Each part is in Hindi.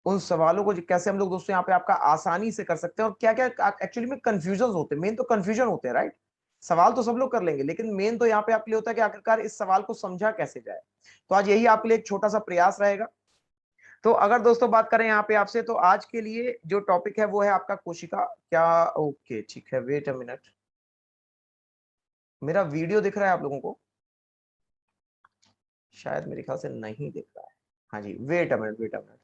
उन सवालों को कैसे हम लोग दोस्तों यहाँ पे आपका आसानी से कर सकते हैं, और क्या क्या एक्चुअली में कंफ्यूजन होते हैं, मेन तो कंफ्यूजन होते हैं, राइट। सवाल तो सब लोग कर लेंगे, लेकिन मेन तो यहाँ पे आपके लिए होता है कि आखिरकार इस सवाल को समझा कैसे जाए। तो आज यही आपके लिए एक छोटा सा प्रयास रहेगा। तो अगर दोस्तों बात करें यहाँ पे आपसे, तो आज के लिए जो टॉपिक है वो है आपका कोशिका क्या। ओके ठीक है, वेट अ मिनट, मेरा वीडियो दिख रहा है आप लोगों को? शायद मेरे ख्याल से नहीं दिख रहा है। हाँ जी, wait a minute, wait a minute.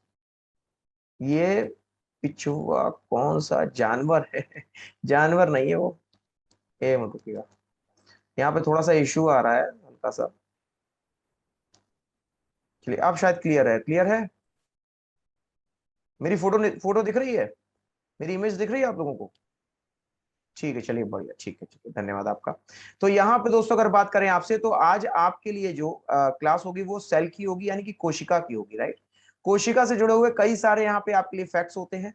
ये पिछुआ कौन सा जानवर है? जानवर नहीं है वो। ए मत रुकिएगा, यहाँ पे थोड़ा सा इश्यू आ रहा है हल्का सा। चलिए अब शायद क्लियर है, क्लियर है। मेरी फोटो फोटो दिख रही है, मेरी इमेज दिख रही है आप लोगों को? ठीक है, चलिए बढ़िया, ठीक है, धन्यवाद आपका। तो यहाँ पे दोस्तों अगर बात करें आपसे, तो आज आपके लिए जो क्लास होगी वो सेल की होगी, यानी कि कोशिका की होगी, राइट। कोशिका से जुड़े हुए कई सारे यहाँ पे आपके लिए फैक्ट्स होते हैं।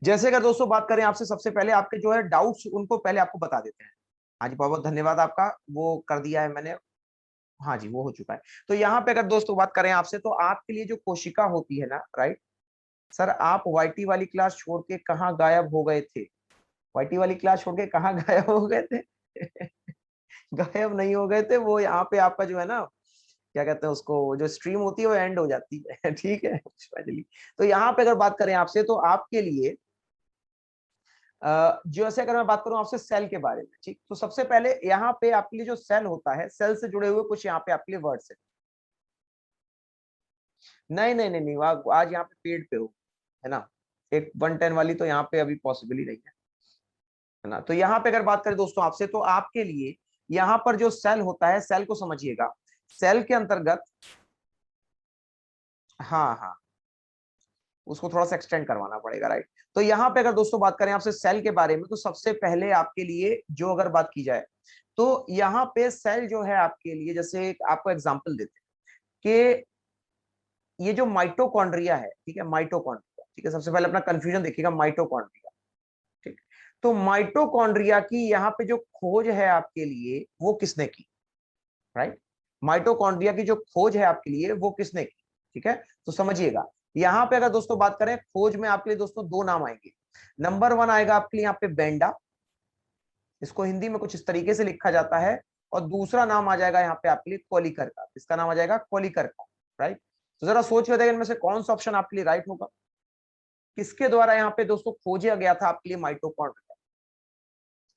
जैसे अगर दोस्तों बात करें आपसे, सबसे पहले आपके जो है डाउट्स उनको पहले आपको बता देते हैं। हाँ जी, बहुत बहुत धन्यवाद आपका, वो कर दिया है मैंने। हाँ जी, वो हो चुका है। तो यहाँ पे अगर दोस्तों बात करें आपसे, तो आपके लिए जो कोशिका होती है ना, राइट। सर आप वाईटी वाली क्लास छोड़ के कहाँ गायब हो गए थे? वाईटी वाली क्लास छोड़ के कहाँ गायब हो गए थे? गायब नहीं हो गए थे, वो यहाँ पे आपका जो है ना, क्या कहते हैं उसको, जो स्ट्रीम होती है वो एंड हो जाती है। ठीक है फाइनली। तो यहाँ पे अगर बात करें आपसे, तो आपके लिए जैसे अगर मैं बात करूं आपसे सेल के बारे में, ठीक, तो सबसे पहले यहाँ पे आपके लिए जो सेल होता है, सेल से जुड़े हुए कुछ यहाँ पे आपके लिए वर्ड्स है। नहीं नहीं नहीं नहीं, आज यहाँ पे पेड पे हो, है ना। एक 110 वाली तो यहाँ पे अभी पॉसिबल ही नहीं है ना। तो यहाँ पे अगर बात करें दोस्तों आपसे, तो आपके लिए यहाँ पर जो सेल होता है, सेल को समझिएगा। सेल के अंतर्गत, हाँ हाँ, उसको थोड़ा सा एक्सटेंड करवाना पड़ेगा, राइट। तो यहाँ पे अगर दोस्तों बात करें आपसे सेल के बारे में, तो सबसे पहले आपके लिए जो अगर बात की जाए, तो यहाँ पे सेल जो है आपके लिए, जैसे आपको एग्जांपल देते हैं कि ये जो माइटोकॉन्ड्रिया है, ठीक है, माइटोकॉन्ड्रिया, ठीक है, सबसे पहले अपना कंफ्यूजन देखिएगा, माइटोकॉन्ड्रिया, ठीक। तो माइटोकॉन्ड्रिया की यहाँ पे जो खोज है आपके लिए, वो किसने की, राइट। माइटोकॉन्ड्रिया की जो खोज है आपके लिए, वो किसने की, ठीक है। तो समझिएगा, यहाँ पे अगर दोस्तों बात करें खोज में, आपके लिए दोस्तों दो नाम आएंगे। नंबर वन आएगा आपके लिए यहाँ पे बेंडा, इसको हिंदी में कुछ इस तरीके से लिखा जाता है। और दूसरा नाम आ जाएगा यहाँ पे आपके लिए कोलिकर का, इसका नाम आ जाएगा कोलिकर का, राइट। तो जरा सोच के देखिए इनमें से कौन सा ऑप्शन आपके लिए राइट होगा, किसके द्वारा यहाँ पे दोस्तों खोजा गया था आपके लिए माइटोकॉन्ड्रिया।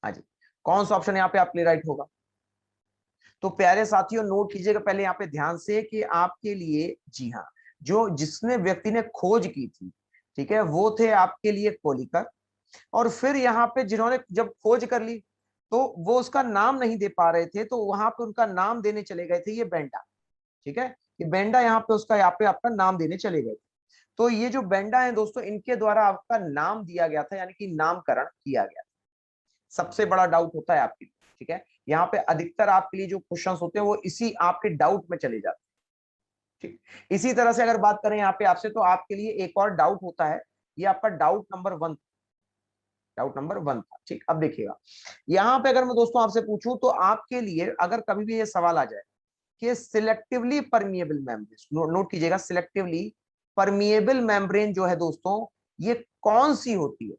हाँ जी, कौन सा ऑप्शन यहाँ पे आपके लिए राइट होगा? तो प्यारे साथियों नोट कीजिएगा पहले यहाँ पे ध्यान से कि आपके लिए, जी हाँ, जो जिसने व्यक्ति ने खोज की थी, ठीक है, वो थे आपके लिए कोलिकर। और फिर यहाँ पे जिन्होंने जब खोज कर ली, तो वो उसका नाम नहीं दे पा रहे थे, तो वहां पे उनका नाम देने चले गए थे ये बेंडा, ठीक है। ये बेंडा यहाँ पे उसका, यहाँ पे आपका नाम देने चले गए थे। तो ये जो बेंडा है दोस्तों, इनके द्वारा आपका नाम दिया गया था, यानी कि नामकरण किया गया। सबसे बड़ा डाउट होता है आपके लिए, ठीक है। यहाँ पे अधिकतर आपके लिए जो क्वेश्चंस होते हैं वो इसी आपके डाउट में चले जाते हैं, ठीक। इसी तरह से अगर बात करें यहाँ पे आपसे, तो आपके लिए एक और डाउट होता है, ये आपका डाउट नंबर 1, डाउट नंबर 1 था, ठीक। अब देखिएगा, यहाँ पे अगर मैं दोस्तों आपसे पूछूं, तो आपके लिए अगर कभी भी ये सवाल आ जाए कि सिलेक्टिवली परमिएबल मेम्ब्रेन, नोट कीजिएगा, सिलेक्टिवली परमिएबल मेम्ब्रेन जो है दोस्तों, ये कौन सी होती है?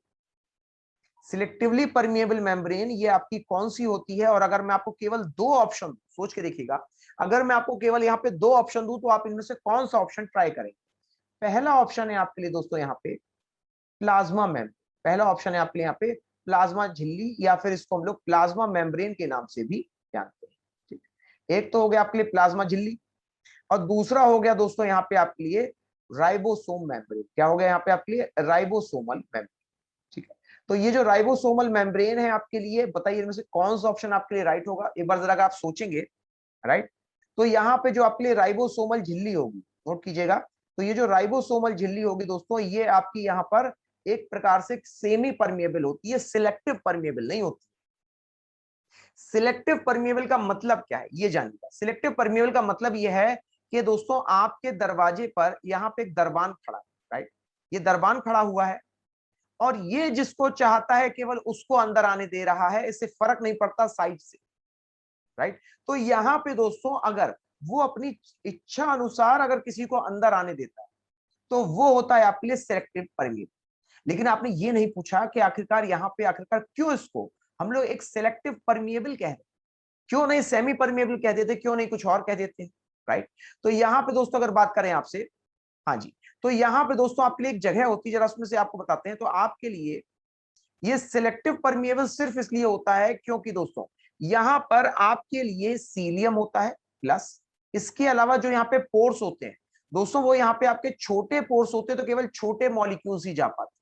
सिलेक्टिवली परमिएबल मेम्ब्रेन ये आपकी कौन सी होती है? और अगर मैं आपको केवल दो ऑप्शन, सोच के देखिएगा, अगर मैं आपको केवल यहाँ पे दो ऑप्शन दूं, तो आप इनमें से कौन सा ऑप्शन ट्राई करेंगे? पहला ऑप्शन है आपके लिए दोस्तों यहाँ पे प्लाज्मा मेम्ब्रेन, पहला ऑप्शन है आपके लिए यहाँ पे प्लाज्मा झिल्ली, या फिर इसको हम लोग प्लाज्मा मेम्ब्रेन के नाम से भी जानते हैं, ठीक। एक तो हो गया आपके लिए प्लाज्मा झिल्ली, और दूसरा हो गया दोस्तों यहाँ पे आपके लिए राइबोसोम मेम्ब्रेन। क्या हो गया यहाँ पे आपके लिए? राइबोसोमल मेम्ब्रेन, ठीक है। तो ये जो राइबोसोमल मेम्ब्रेन है आपके लिए, बताइए इनमें से कौन सा ऑप्शन आपके लिए राइट होगा? एक बार जरा आप सोचेंगे, राइट। तो यहाँ पे जो आपके लिए राइबोसोमल झिल्ली होगी, नोट कीजिएगा, तो ये जो राइबोसोमल झिल्ली होगी दोस्तों, ये आपकी यहाँ पर एक प्रकार से सेमी परमिएबल होती है, सिलेक्टिव परमिएबल नहीं होती। सिलेक्टिव परमिएबल का मतलब क्या है ये जानिएगा। सिलेक्टिव परमिएबल का मतलब ये है कि दोस्तों आपके दरवाजे पर यहाँ पे एक दरबान खड़ा है, राइट। ये दरबान खड़ा हुआ है, और ये जिसको चाहता है केवल उसको अंदर आने दे रहा है, इससे फर्क नहीं पड़ता साइड से, राइट। तो यहां पे दोस्तों अगर वो अपनी इच्छा अनुसार अगर किसी को अंदर आने देता है, तो वो होता है आपके लिए सिलेक्टिव परमिएबल। लेकिन आपने ये नहीं पूछा कि आखिरकार यहाँ पे आखिरकार क्यों इसको हम लोग एक सिलेक्टिव परमिएबल कह रहे हैं, क्यों नहीं सेमी परमिएबल कह देते, क्यों नहीं कुछ और कह देते, राइट। तो यहाँ पे दोस्तों अगर बात करें आपसे, हाँ जी, तो यहाँ पे दोस्तों आपके लिए एक जगह होती है, जरा उसमें से आपको बताते हैं। तो आपके लिए ये सिलेक्टिव परमिएबल सिर्फ इसलिए होता है क्योंकि दोस्तों यहां पर आपके लिए सीलियम होता है, प्लस इसके अलावा जो यहाँ पे पोर्स होते हैं दोस्तों, वो यहाँ पे आपके छोटे पोर्स होते हैं, तो केवल छोटे मॉलिक्यूल्स ही जा पाते हैं।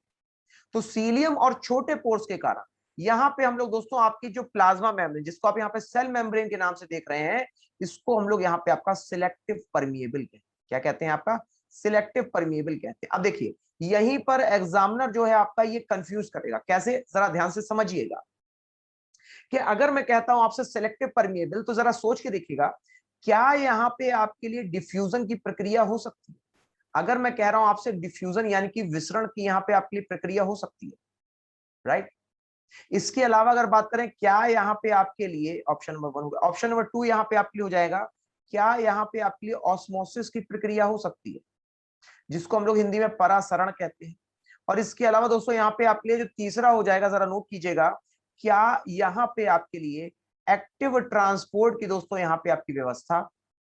तो सीलियम और छोटे पोर्स के कारण यहाँ पे हम लोग दोस्तों आपकी जो प्लाज्मा मेम्ब्रेन, जिसको आप यहाँ पे सेल मेम्ब्रेन के नाम से देख रहे हैं, इसको हम लोग यहाँ पे आपका सिलेक्टिव परमिएबल कहते हैं। क्या कहते हैं? आपका सिलेक्टिव परमिएबल कहते हैं। अब देखिए यहीं पर एग्जामिनर जो है आपका ये कंफ्यूज करेगा। कैसे? जरा ध्यान से समझिएगा कि अगर मैं कहता हूं आपसे सिलेक्टिव परमिएबल, तो जरा सोच के देखिएगा, क्या यहाँ पे आपके लिए डिफ्यूजन की प्रक्रिया हो सकती है? अगर मैं कह रहा हूं आपसे डिफ्यूजन यानी कि विसरण की यहाँ पे आपके लिए प्रक्रिया हो सकती है, राइट। इसके अलावा अगर बात करें, क्या यहाँ पे आपके लिए ऑप्शन नंबर 1 होगा, ऑप्शन नंबर 2 यहाँ पे आपके लिए हो जाएगा, क्या यहाँ पे आपके लिए ऑस्मोसिस की प्रक्रिया हो सकती है, जिसको हम लोग हिंदी में परासरण कहते हैं। और इसके अलावा दोस्तों यहाँ पे आपके लिए जो तीसरा हो जाएगा, जरा नोट कीजिएगा, क्या यहाँ पे आपके लिए एक्टिव ट्रांसपोर्ट की दोस्तों यहाँ पे आपकी व्यवस्था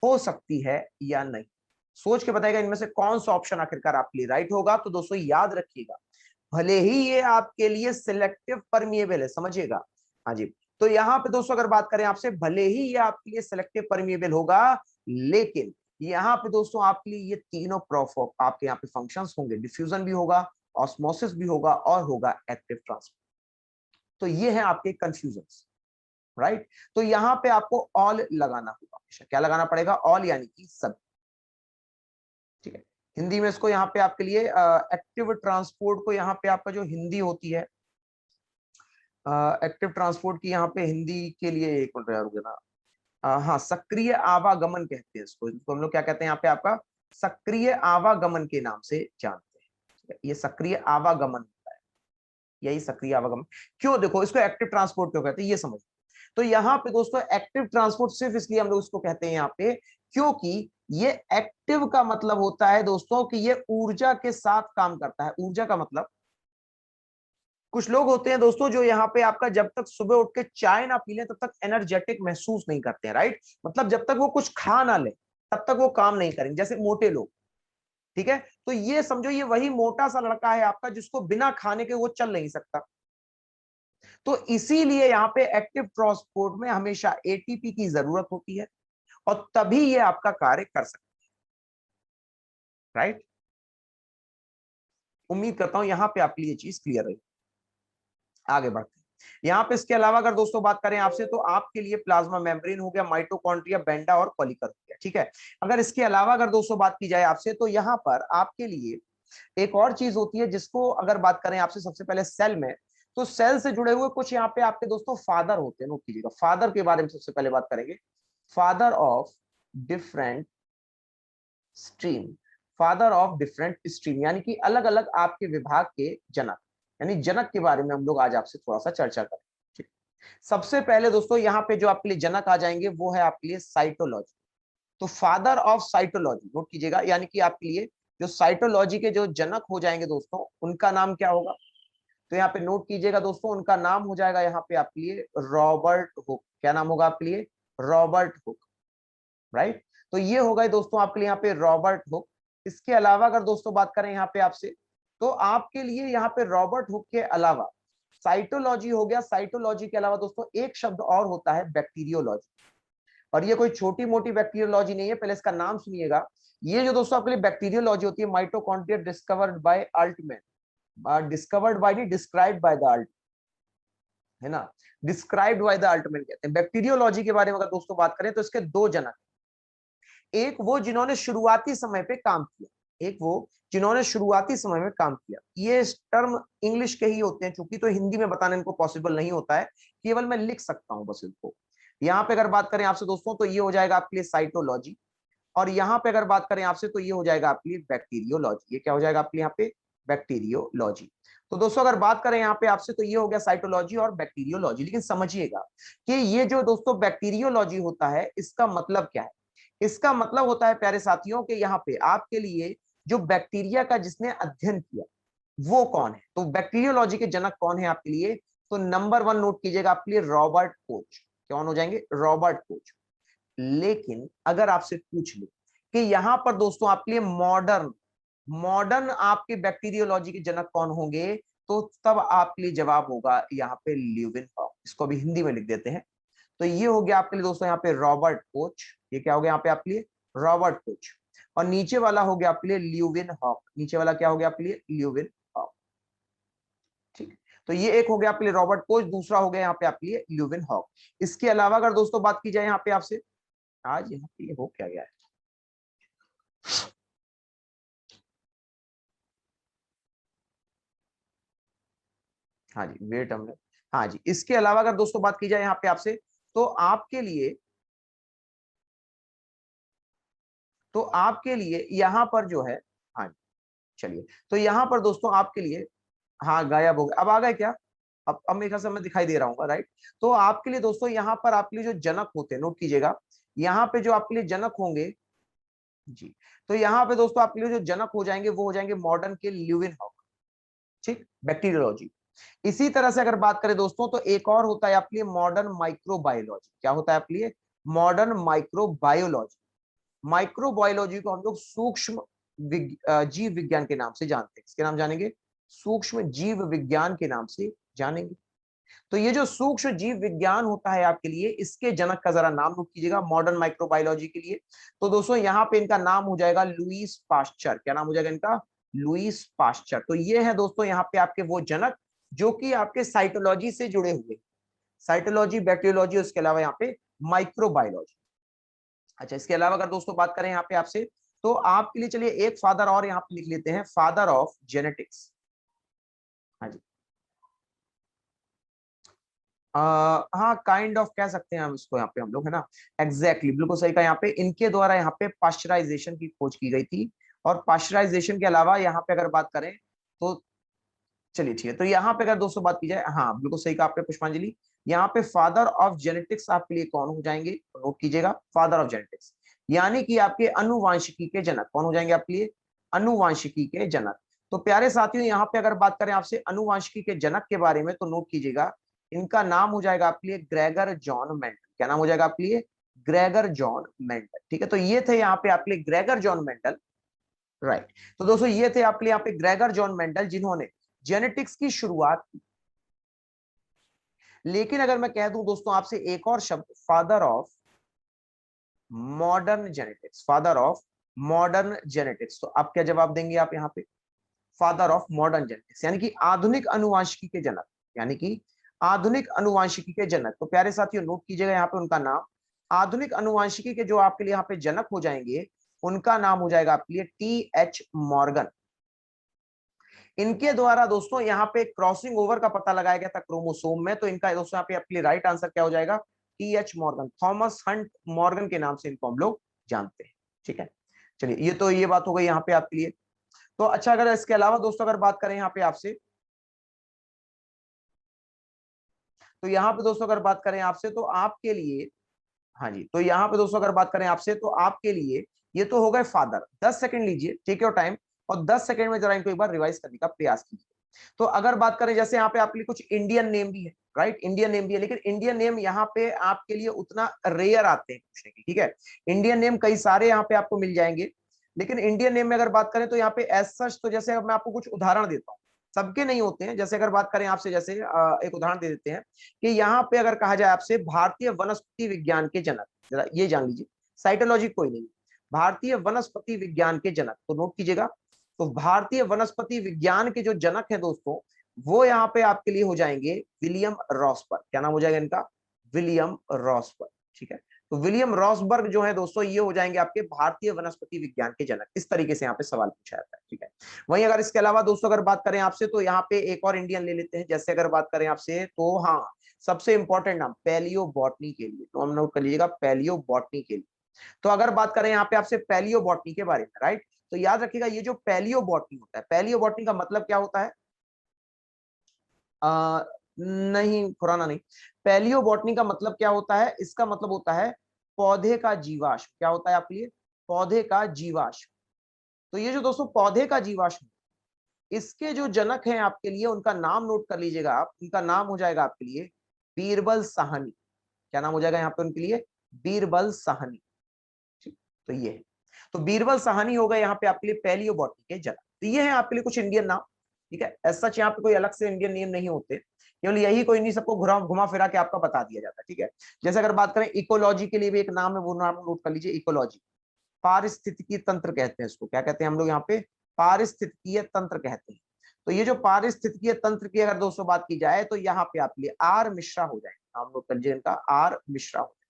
हो सकती है या नहीं? सोच के बताएगा इनमें से कौन सा ऑप्शन आखिरकार आपके लिए राइट होगा। तो दोस्तों याद रखिएगा, भले ही ये आपके लिए सिलेक्टिव परमिएबल है, समझिएगा, हाँ जी, तो यहाँ पे दोस्तों अगर बात करें आपसे, भले ही ये आपके लिए सिलेक्टिव परमिएबल होगा, लेकिन यहाँ पे दोस्तों आपके लिए ये तीनों प्रोफ आपके यहाँ पे फंक्शंस होंगे, डिफ्यूजन भी होगा, ऑस्मोसिस भी होगा और होगा एक्टिव ट्रांसपोर्ट। तो ये है आपके कंफ्यूजन, राइट। तो यहाँ पे आपको ऑल लगाना होगा, क्या लगाना पड़ेगा? ऑल यानी कि सब, ठीक है। हिंदी में इसको यहाँ पे आपके लिए एक्टिव ट्रांसपोर्ट को यहाँ पे आपका जो हिंदी होती है, एक्टिव ट्रांसपोर्ट की यहाँ पे हिंदी के लिए एक मिनट यार रुकिए ना, हाँ, सक्रिय आवागमन कहते हैं इसको हम लोग क्या कहते हैं यहाँ पे आपका सक्रिय आवागमन के नाम से जानते हैं। ये सक्रिय आवागमन होता है, यही सक्रिय आवागमन। क्यों? देखो इसको एक्टिव ट्रांसपोर्ट क्यों कहते हैं ये समझ। तो यहाँ पे दोस्तों एक्टिव ट्रांसपोर्ट सिर्फ इसलिए हम लोग इसको कहते हैं यहाँ पे क्योंकि ये एक्टिव का मतलब होता है दोस्तों कि ये ऊर्जा के साथ काम करता है। ऊर्जा का मतलब, कुछ लोग होते हैं दोस्तों जो यहाँ पे आपका जब तक सुबह उठ के चाय ना पी लें तब तक एनर्जेटिक महसूस नहीं करते हैं, राइट। मतलब जब तक वो कुछ खा ना ले तब तक वो काम नहीं करेंगे, जैसे मोटे लोग, ठीक है। तो ये समझो ये वही मोटा सा लड़का है आपका जिसको बिना खाने के वो चल नहीं सकता। तो इसीलिए यहाँ पे एक्टिव ट्रांसपोर्ट में हमेशा एटीपी की जरूरत होती है और तभी ये आपका कार्य कर सकता है, राइट। उम्मीद करता हूं यहाँ पे आपके लिए चीज क्लियर रही। आगे बढ़ते हैं यहाँ पे। इसके अलावा अगर दोस्तों बात करें आपसे, तो आपके लिए प्लाज्मा मेम्ब्रेन हो गया, माइटोकॉन्ड्रिया, बेंडा और कॉलिकर हो गया, ठीक है। अगर इसके अलावा अगर दोस्तों बात की जाए आपसे, तो यहाँ पर आपके लिए एक और चीज होती है जिसको अगर बात करें आपसे, सबसे पहले सेल में, तो सेल से जुड़े हुए कुछ यहाँ पे आपके दोस्तों फादर होते हैं। नोट कीजिएगा, फादर के बारे में सबसे पहले बात करेंगे। Father of different stream, father of different stream यानी कि अलग अलग आपके विभाग के जनक, यानी जनक के बारे में हम लोग आज आपसे थोड़ा सा चर्चा करें। सबसे पहले दोस्तों यहाँ पे जो आपके लिए जनक आ जाएंगे वो है आपके लिए साइटोलॉजी। तो फादर ऑफ साइटोलॉजी नोट कीजिएगा, यानी कि आपके लिए जो साइटोलॉजी के जो जनक हो जाएंगे दोस्तों, उनका नाम क्या होगा? तो यहाँ पे नोट कीजिएगा दोस्तों, उनका नाम हो जाएगा यहाँ पे आपके लिए रॉबर्ट हुक। क्या नाम होगा आपके लिए? Robert Hooke, right. तो ये होगा दोस्तों आपके लिए यहाँ पे रॉबर्ट हुक। इसके अलावा अगर दोस्तों बात करें यहाँ पे आपसे, तो आपके लिए यहाँ पे रॉबर्ट हुक के अलावा साइटोलॉजी हो गया। साइटोलॉजी के अलावा दोस्तों एक शब्द और होता है बैक्टीरियोलॉजी, और ये कोई छोटी मोटी बैक्टीरियोलॉजी नहीं है, पहले इसका नाम सुनिएगा। ये जो दोस्तों आपके लिए बैक्टीरियोलॉजी होती है, mitochondria discovered by Altmann, discovered by नहीं, डिस्क्राइब्ड बाय द अल्ट, है ना, डिस्क्राइब्ड बाय द अल्टमैन कहते हैं। बैक्टीरियोलॉजी के बारे में अगर दोस्तों बात करें तो इसके दो जनक, एक वो जिन्होंने शुरुआती समय पे काम किया, एक वो जिन्होंने शुरुआती समय में काम किया। ये टर्म इंग्लिश के ही होते हैं, चूंकि तो हिंदी में बताने इनको पॉसिबल नहीं होता है, केवल मैं लिख सकता हूं बस इनको। यहाँ पे अगर बात करें आपसे दोस्तों, तो ये हो जाएगा आपके लिए साइटोलॉजी, और यहाँ पे अगर बात करें आपसे तो ये हो जाएगा आपके लिए बैक्टीरियोलॉजी। ये क्या हो जाएगा आपके लिए यहाँ पे? बैक्टीरियोलॉजी। तो दोस्तों अगर बात करें यहाँ पे आपसे, तो ये हो गया साइटोलॉजी और बैक्टीरियोलॉजी। लेकिन समझिएगा कि ये जो दोस्तों बैक्टीरियोलॉजी होता है, इसका मतलब क्या है? इसका मतलब होता है प्यारे साथियों कि यहाँ पे आपके लिए जो बैक्टीरिया का जिसने अध्ययन किया वो कौन है। तो बैक्टीरियोलॉजी के जनक कौन है आपके लिए, तो नंबर 1 नोट कीजिएगा आपके लिए रॉबर्ट कोच। कौन हो जाएंगे, रॉबर्ट कोच। लेकिन अगर आपसे पूछ ले कि यहां पर दोस्तों आपके लिए मॉडर्न मॉडर्न आपके बैक्टीरियोलॉजी के जनक कौन होंगे, तो तब आपके लिए जवाब होगा यहाँ पे ल्यूवेनहॉक। इसको अभी हिंदी में लिख देते हैं। तो ये हो गया आपके लिए दोस्तों यहाँ पे रॉबर्ट कोच। ये क्या हो गया यहाँ पे आपके लिए, रॉबर्ट कोच। और नीचे वाला हो गया आपके लिए ल्यूवेनहॉक। नीचे वाला क्या हो गया आपके लिए, ल्यूवेनहॉक। ठीक है, तो ये एक हो गया आपके लिए रॉबर्ट कोच, दूसरा हो गया यहाँ पे आपके लिए ल्यूवेनहॉक। इसके अलावा अगर दोस्तों बात की जाए यहाँ पे आपसे, आज यहाँ पे हो क्या गया है, हाँ जी वेट हमने, हाँ जी इसके अलावा अगर दोस्तों बात की जाए यहाँ पे आपसे, तो आपके लिए यहां पर जो है, हाँ चलिए, तो यहां पर दोस्तों आपके लिए, हाँ गायब हो गए, अब आ गए क्या, अब मेरे ख्याल से मैं दिखाई दे रहा हूँ राइट। तो आपके लिए दोस्तों यहाँ पर आपके लिए जो जनक होते हैं, नोट कीजिएगा, यहाँ पे जो आपके लिए जनक होंगे जी, तो यहाँ पे दोस्तों आपके लिए जो जनक हो जाएंगे वो हो जाएंगे मॉडर्न के ल्यूवेनहॉक। ठीक, बैक्टीरियोलॉजी। इसी तरह से अगर बात करें दोस्तों, तो एक और होता है आपके लिए मॉडर्न माइक्रोबायोलॉजी। क्या होता है आपके लिए, मॉडर्न माइक्रोबायोलॉजी। माइक्रोबायोलॉजी को हम लोग सूक्ष्म जीव विज्ञान के नाम से जानते हैं। इसके नाम जानेंगे, सूक्ष्म जीव विज्ञान के नाम से जानेंगे। तो ये जो सूक्ष्म जीव विज्ञान होता है आपके लिए, इसके जनक का जरा नाम नोट कीजिएगा मॉडर्न माइक्रोबायोलॉजी के लिए। तो दोस्तों यहाँ पे इनका नाम हो जाएगा लुईस पाश्चर। क्या नाम हो जाएगा इनका, लुईस पाश्चर। तो ये है दोस्तों यहाँ पे आपके वो जनक जो कि आपके साइटोलॉजी से जुड़े हुए, साइटोलॉजी, बैक्टीरियोलॉजी, उसके अलावा यहाँ पे माइक्रोबायोलॉजी। अच्छा, इसके अलावा अगर दोस्तों बात करें यहाँ पे आपसे, तो आपके लिए चलिए एक फादर और यहाँ पे लिख लेते हैं, फादर ऑफ जेनेटिक्स। हाँ जी, हाँ काइंड ऑफ कह सकते हैं हम इसको यहाँ पे हम लोग, है ना, एग्जैक्टली बिल्कुल सही कहा। यहाँ पे इनके द्वारा यहाँ पे पाश्चराइजेशन की खोज की गई थी। और पाश्चराइजेशन के अलावा यहाँ पे अगर बात करें तो, चलिए ठीक है, तो यहाँ पे अगर दोस्तों बात की जाए, हाँ बिल्कुल सही कहा आपने पुष्पांजलि, यहाँ पे फादर ऑफ जेनेटिक्स आपके लिए कौन हो जाएंगे, नोट कीजिएगा, फादर ऑफ जेनेटिक्स, यानी कि आपके अनुवांशिकी के जनक कौन हो जाएंगे आपके लिए, अनुवांशिकी के जनक। तो प्यारे साथियों, यहाँ पे अगर बात करें आपसे अनुवांशिकी के जनक के बारे में, तो नोट कीजिएगा, इनका नाम हो जाएगा आपके लिए ग्रेगर जॉन मेंडल। क्या नाम हो जाएगा आपके लिए, ग्रेगर जॉन मेंडल। ठीक है, तो ये थे यहाँ पे आपके लिए ग्रेगर जॉन मेंडल। राइट, तो दोस्तों ये थे आपके लिए यहाँ पे ग्रेगर जॉन मेंडल जिन्होंने जेनेटिक्स की शुरुआत की। लेकिन अगर मैं कह दूं दोस्तों आपसे एक और शब्द, father of modern genetics, father of modern genetics, तो आप क्या जवाब देंगे आप यहाँ पे, फादर ऑफ मॉडर्न जेनेटिक्स, यानी कि आधुनिक अनुवांशिकी के जनक, यानी कि आधुनिक अनुवांशिकी के जनक। तो प्यारे साथियों नोट कीजिएगा यहाँ पे उनका नाम, आधुनिक अनुवांशिकी के जो आपके लिए यहाँ पे जनक हो जाएंगे, उनका नाम हो जाएगा आपके लिए T.H. मॉर्गन। इनके द्वारा दोस्तों यहाँ पे क्रॉसिंग ओवर का पता लगाया गया था क्रोमोसोम में। तो इनका दोस्तों यहाँ पे आपके राइट आंसर क्या हो जाएगा, T.H. Morgan, Thomas Hunt Morgan के नाम से इनको हम लोग जानते हैं। ठीक है, चलिए ये तो ये बात हो गई यहाँ पे आपके लिए। तो अच्छा, अगर इसके अलावा दोस्तों अगर बात करें यहाँ पे आपसे, तो यहाँ पे दोस्तों अगर बात करें आपसे, तो आपके लिए, हाँ जी, तो यहाँ पे दोस्तों अगर बात करें आपसे, तो आपके लिए ये तो हो गए फादर। 10 सेकंड लीजिए, टेक योर टाइम, और 10 सेकंड में जरा इनको एक बार रिवाइज करने का प्रयास कीजिए। तो अगर बात करें, जैसे यहाँ पे आपके लिए कुछ इंडियन नेम भी है, राइट, इंडियन नेम भी है, लेकिन इंडियन नेम यहाँ पे आपके लिए उतना रेयर आते हैं पूछने की। ठीक है, इंडियन नेम कई सारे यहाँ पे आपको मिल जाएंगे, लेकिन इंडियन नेम में अगर बात करें तो यहाँ पे एज सच, तो जैसे मैं आपको कुछ उदाहरण देता हूँ, सबके नहीं होते हैं। जैसे अगर बात करें आपसे, जैसे एक उदाहरण दे देते हैं कि यहाँ पे अगर कहा जाए आपसे भारतीय वनस्पति विज्ञान के जनक, जरा ये जान लीजिए, साइटोलॉजी कोई नहीं, भारतीय वनस्पति विज्ञान के जनक, तो नोट कीजिएगा। तो भारतीय वनस्पति विज्ञान के जो जनक है दोस्तों, वो यहाँ पे आपके लिए हो जाएंगे विलियम रॉसबर्ग। क्या नाम हो जाएगा इनका, विलियम रॉसबर्ग। ठीक है, तो विलियम रॉसबर्ग जो है दोस्तों, ये हो जाएंगे आपके भारतीय वनस्पति विज्ञान के जनक। इस तरीके से यहाँ पे सवाल पूछा जाता है। ठीक है, वहीं अगर इसके अलावा दोस्तों अगर बात करें आपसे, तो यहाँ पे एक और इंडियन ले लेते हैं। जैसे अगर बात करें आपसे, तो हाँ सबसे इंपॉर्टेंट नाम पैलियो बॉटनी के लिए, तो हम नोट कर लीजिएगा पैलियो बॉटनी के लिए। तो अगर बात करें यहाँ पे आपसे पैलियो बॉटनी के बारे में, राइट, तो याद रखिएगा ये जो पैलियो बॉटनी होता है, पैलियो बॉटनी का मतलब क्या होता है, नहीं पुराना नहीं, पैलियो बॉटनी का मतलब क्या होता है, इसका मतलब होता है पौधे का जीवाश्म। क्या होता है आपके लिए, पौधे का जीवाश्म। तो ये जो दोस्तों पौधे का जीवाश्म, इसके जो जनक हैं आपके लिए, उनका नाम नोट कर लीजिएगा आप। उनका नाम हो जाएगा आपके लिए बीरबल साहनी। क्या नाम हो जाएगा यहाँ पे उनके लिए? बीरबल साहनी। ठीक, तो ये है, तो बीरबल साहनी होगा यहाँ पे आपके लिए पैलियोबॉटनी के जनक। तो ये है आपके लिए कुछ इंडियन नाम। ठीक है, ऐसा यहाँ पे कोई अलग से इंडियन नेम नहीं होते, केवल यही कोई नहीं, सबको घुमा फिरा के आपका बता दिया जाता है। ठीक है, जैसे अगर बात करें इकोलॉजी के लिए भी एक नाम है, वो नाम नोट कर लीजिए, इकोलॉजी। पारिस्थितिकीय तंत्र कहते हैं इसको। क्या कहते हैं हम लोग यहाँ पे? पारिस्थितिकीय तंत्र कहते हैं। तो ये जो पारिस्थितिकीय तंत्र की अगर दोस्तों बात की जाए, तो यहाँ पे आपके लिए आर मिश्रा हो जाएगा, नाम नोट कर लीजिए इनका, आर मिश्रा हो जाएगा।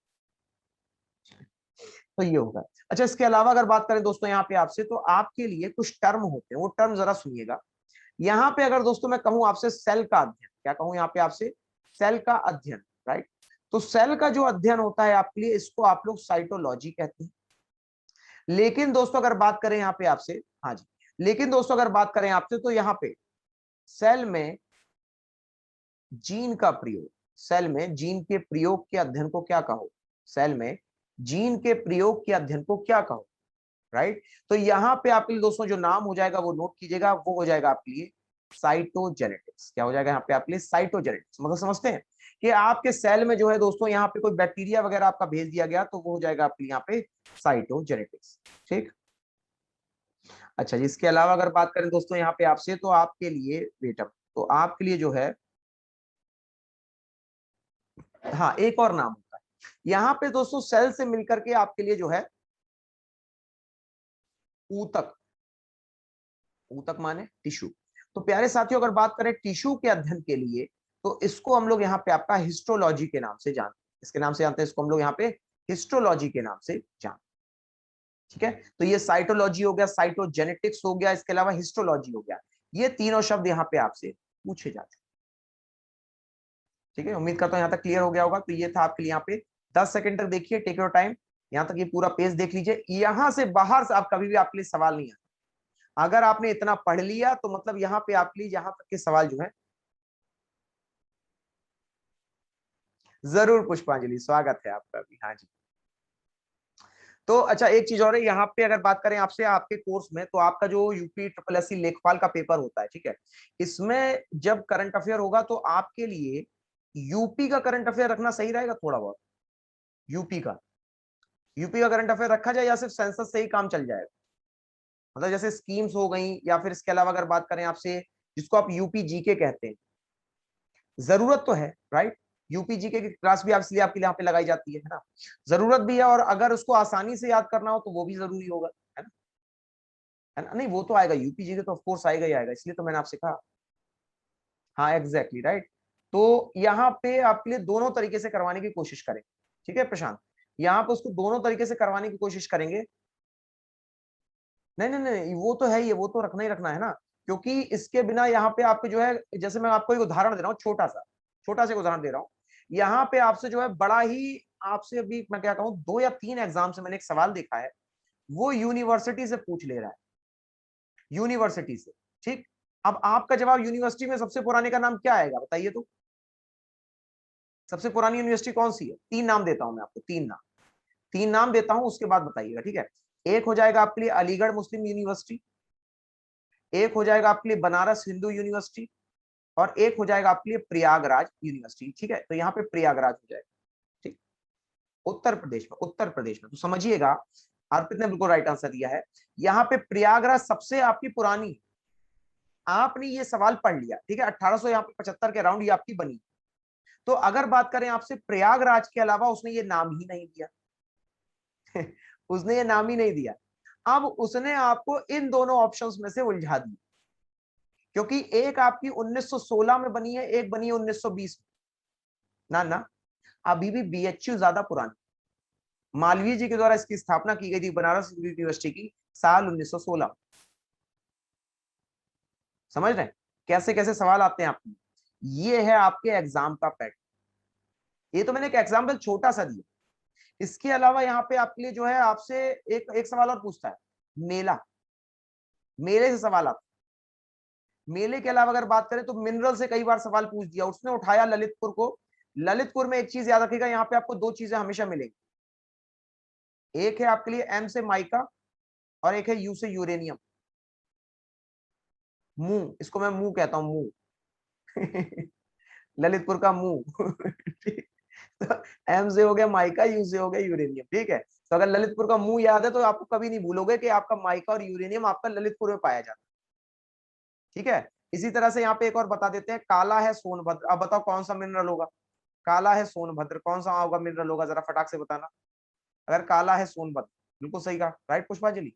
तो ये होगा। अच्छा, इसके अलावा अगर बात करें दोस्तों यहाँ पे आपसे, तो आपके लिए कुछ टर्म होते हैं, वो टर्म जरा सुनिएगा। यहाँ पे अगर दोस्तों मैं कहूं आपसे सेल का अध्ययन, क्या कहूं यहाँ पे आपसे? सेल का अध्ययन, राइट। तो सेल का जो अध्ययन होता है आपके लिए, इसको आप लोग साइटोलॉजी कहते हैं। लेकिन दोस्तों अगर बात करें यहाँ पे आपसे, हाँ जी, लेकिन दोस्तों अगर बात करें आपसे, तो यहाँ पे सेल में जीन का प्रयोग, सेल में जीन के प्रयोग के अध्ययन को क्या कहो? सेल में जीन के प्रयोग के अध्ययन को क्या कहो? राइट। तो यहाँ पे आपके लिए दोस्तों जो नाम हो जाएगा वो नोट कीजिएगा, वो हो जाएगा आपके लिए साइटोजेनेटिक्स। क्या हो जाएगा यहाँ पे आपके लिए? साइटोजेनेटिक्स। मतलब समझते हैं कि आपके सेल में जो है दोस्तों, यहाँ पे कोई बैक्टीरिया वगैरह आपका भेज दिया गया, तो वो हो जाएगा आपके लिए यहाँ पे साइटोजेनेटिक्स। ठीक, अच्छा जी, इसके अलावा अगर बात करें दोस्तों यहाँ पे आपसे, तो आपके लिए बेटा, तो आपके लिए जो है, हाँ, एक और नाम होता है यहाँ पे दोस्तों, सेल से मिलकर के आपके लिए जो है ऊतक। ऊतक माने टिश्यू। तो प्यारे साथियों, अगर बात करें टिश्यू के अध्ययन के लिए, तो इसको हम लोग यहाँ पे आपका हिस्टोलॉजी के नाम से जानते हैं। इसके नाम से जानते हैं इसको हम लोग यहाँ पे, हिस्टोलॉजी के नाम से जानते हैं। ठीक है, तो ये साइटोलॉजी हो गया, साइटोजेनेटिक्स हो गया, इसके अलावा हिस्टोलॉजी हो गया। ये तीनों शब्द यहाँ पे आपसे पूछे जाते हैं। ठीक है, उम्मीद करता हूं यहाँ तक क्लियर हो गया होगा। तो ये था आपके लिए यहाँ पे, 10 सेकंड तक देखिए, टेक योर टाइम, यहाँ तक ये पूरा पेज देख लीजिए। यहां से बाहर से आप कभी भी आपके लिए सवाल नहीं आए। अगर आपने इतना पढ़ लिया, तो मतलब यहाँ पे आपके लिए यहाँ तक के सवाल जो है, जरूर पुष्पांजलि, स्वागत है आपका भी। हाँ जी। तो अच्छा, एक चीज और है यहाँ पे, अगर बात करें आपसे, आपके कोर्स में तो आपका जो यूपी ट्रिपल एससी लेखपाल का पेपर होता है, ठीक है, इसमें जब करंट अफेयर होगा, तो आपके लिए यूपी का करंट अफेयर रखना सही रहेगा थोड़ा बहुत? यूपी का, यूपी का करंट अफेयर रखा जाए, या सिर्फ सेंसस से ही काम चल जाएगा? मतलब जैसे स्कीम्स हो गई, या फिर इसके अलावा अगर बात करें आपसे, जिसको आप यूपी जीके कहते हैं, जरूरत तो है, राइट, यूपी जीके की क्लास भी इसलिए आपके लिए यहाँ पे लगाई जाती है ना, जरूरत भी है, और अगर उसको आसानी से याद करना हो तो वो भी जरूरी होगा, है ना? है ना? नहीं, वो तो आएगा, यूपी जीके तो ऑफकोर्स आएगा ही आएगा, इसलिए तो मैंने आपसे कहा। हाँ, एग्जैक्टली राइट। तो यहाँ पे आपके लिए दोनों तरीके से करवाने की कोशिश करें। ठीक है प्रशांत, यहाँ पे उसको दोनों तरीके से करवाने की कोशिश करेंगे। नहीं नहीं नहीं, वो तो है ही, वो तो रखना ही रखना है ना, क्योंकि इसके बिना यहाँ पे आपके जो है, जैसे मैं आपको एक उदाहरण दे रहा हूँ, छोटा सा उदाहरण दे रहा हूँ। यहाँ पे आपसे जो है बड़ा ही, आपसे अभी मैं क्या कहूँ, 2 या 3 एग्जाम से मैंने एक सवाल देखा है, वो यूनिवर्सिटी से पूछ ले रहा है, यूनिवर्सिटी से। ठीक, अब आपका जवाब यूनिवर्सिटी में सबसे पुराने का नाम क्या आएगा बताइए तो? सबसे पुरानी यूनिवर्सिटी कौन सी है? 3 नाम देता हूं मैं आपको, 3 नाम, 3 नाम देता हूं, उसके बाद बताइएगा। ठीक है, एक हो जाएगा आपके लिए अलीगढ़ मुस्लिम यूनिवर्सिटी, एक हो जाएगा आपके लिए बनारस हिंदू यूनिवर्सिटी, और एक हो जाएगा आपके लिए प्रयागराज यूनिवर्सिटी। ठीक है, तो यहाँ पे प्रयागराज हो जाएगा। ठीक, उत्तर प्रदेश में, उत्तर प्रदेश में, तो समझिएगा, अर्पित ने बिल्कुल राइट आंसर दिया है। यहाँ पे प्रयागराज सबसे आपकी पुरानी, आपने ये सवाल पढ़ लिया, ठीक है, 1875 के अराउंड ये आपकी बनी। तो अगर बात करें आपसे, प्रयागराज के अलावा उसने ये नाम ही नहीं दिया। उसने ये नाम ही नहीं दिया। अब उसने आपको इन दोनों ऑप्शंस में से उलझा दी, क्योंकि एक आपकी 1916 में बनी है, एक बनी है 1920 में। ना, अभी भी बीएचयू ज्यादा पुरानी, मालवीय जी के द्वारा इसकी स्थापना की गई थी, बनारस यूनिवर्सिटी की, साल 1916। समझ रहे हैं कैसे कैसे सवाल आते हैं आपके? ये है आपके एग्जाम का पैटर्न। ये तो मैंने एक एग्जाम्पल छोटा सा दिया। इसके अलावा यहाँ पे आपके लिए जो है, आपसे एक एक सवाल और पूछता है, मेला, मेले से सवाल आता है। मेले के अलावा अगर बात करें, तो मिनरल से कई बार सवाल पूछ दिया, उसने उठाया ललितपुर को। ललितपुर में एक चीज याद रखिएगा, यहाँ पे आपको 2 चीजें हमेशा मिलेंगी, एक है आपके लिए एम से माइका, और एक है यू से यूरेनियम। मुंह, इसको मैं मुंह कहता हूँ, मुंह। ललितपुर का मुंह। ठीक। तो एम से हो गया माइका, यू से हो गया यूरेनियम, ठीक है। तो अगर ललितपुर का मुंह याद है तो आपको कभी नहीं भूलोगे कि आपका माइका और यूरेनियम आपका ललितपुर में पाया जाता है, ठीक है। इसी तरह से यहाँ पे एक और बता देते हैं, काला है सोनभद्र। अब बताओ कौन सा मिनरल होगा? काला है सोनभद्र, कौन सा होगा मिनरल होगा, जरा फटाक से बताना। अगर काला है सोनभद्र, बिल्कुल सही कहा, राइट पुष्पांजलि।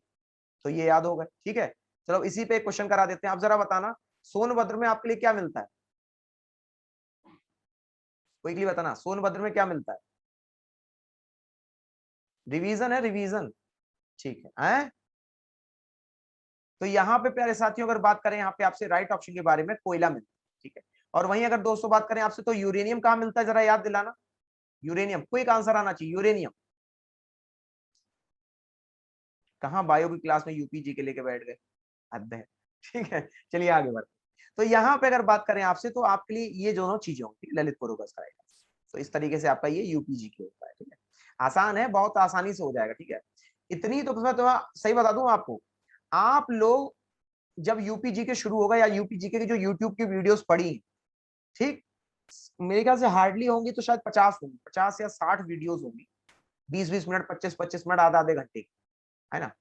तो ये याद होगा, ठीक है। चलो इसी पे एक क्वेश्चन करा देते हैं। आप जरा बताना सोनभद्र में आपके लिए क्या मिलता है? क्विकली बताना, सोनभद्र में क्या मिलता है? रिवीजन है, रिवीजन, ठीक है। तो यहाँ पे प्यारे साथियों अगर बात करें यहाँ पे आपसे राइट ऑप्शन के बारे में, कोयला मिलता है, ठीक है। और वहीं अगर दोस्तों बात करें आपसे तो यूरेनियम कहाँ मिलता है, जरा याद दिलाना। यूरेनियम, क्विक आंसर आना चाहिए, यूरेनियम कहाँ? बायो की क्लास में यूपीजी के लेके बैठ गए, हद है। ठीक है, चलिए आगे बढ़ते। तो यहाँ पे अगर बात करें आपसे तो आपके लिए ये दोनों चीजें होंगी, ललितपुर होगा इसका राइट आंसर। तो इस तरीके से आपका ये यूपीजी के होता है, ठीक है। आसान है, बहुत आसानी से हो जाएगा, ठीक है। इतनी तो मैं तो सही बता दूं आपको, आप लोग जब यूपीजी के शुरू होगा या यूपीजी के जो यूट्यूब की वीडियोस पड़ी, ठीक, मेरे ख्याल से हार्डली होंगी तो शायद 50 होंगी, 50 या 60 वीडियोस होंगी, 20-20 मिनट, 25-25 मिनट, आधा आधे घंटे, है ना।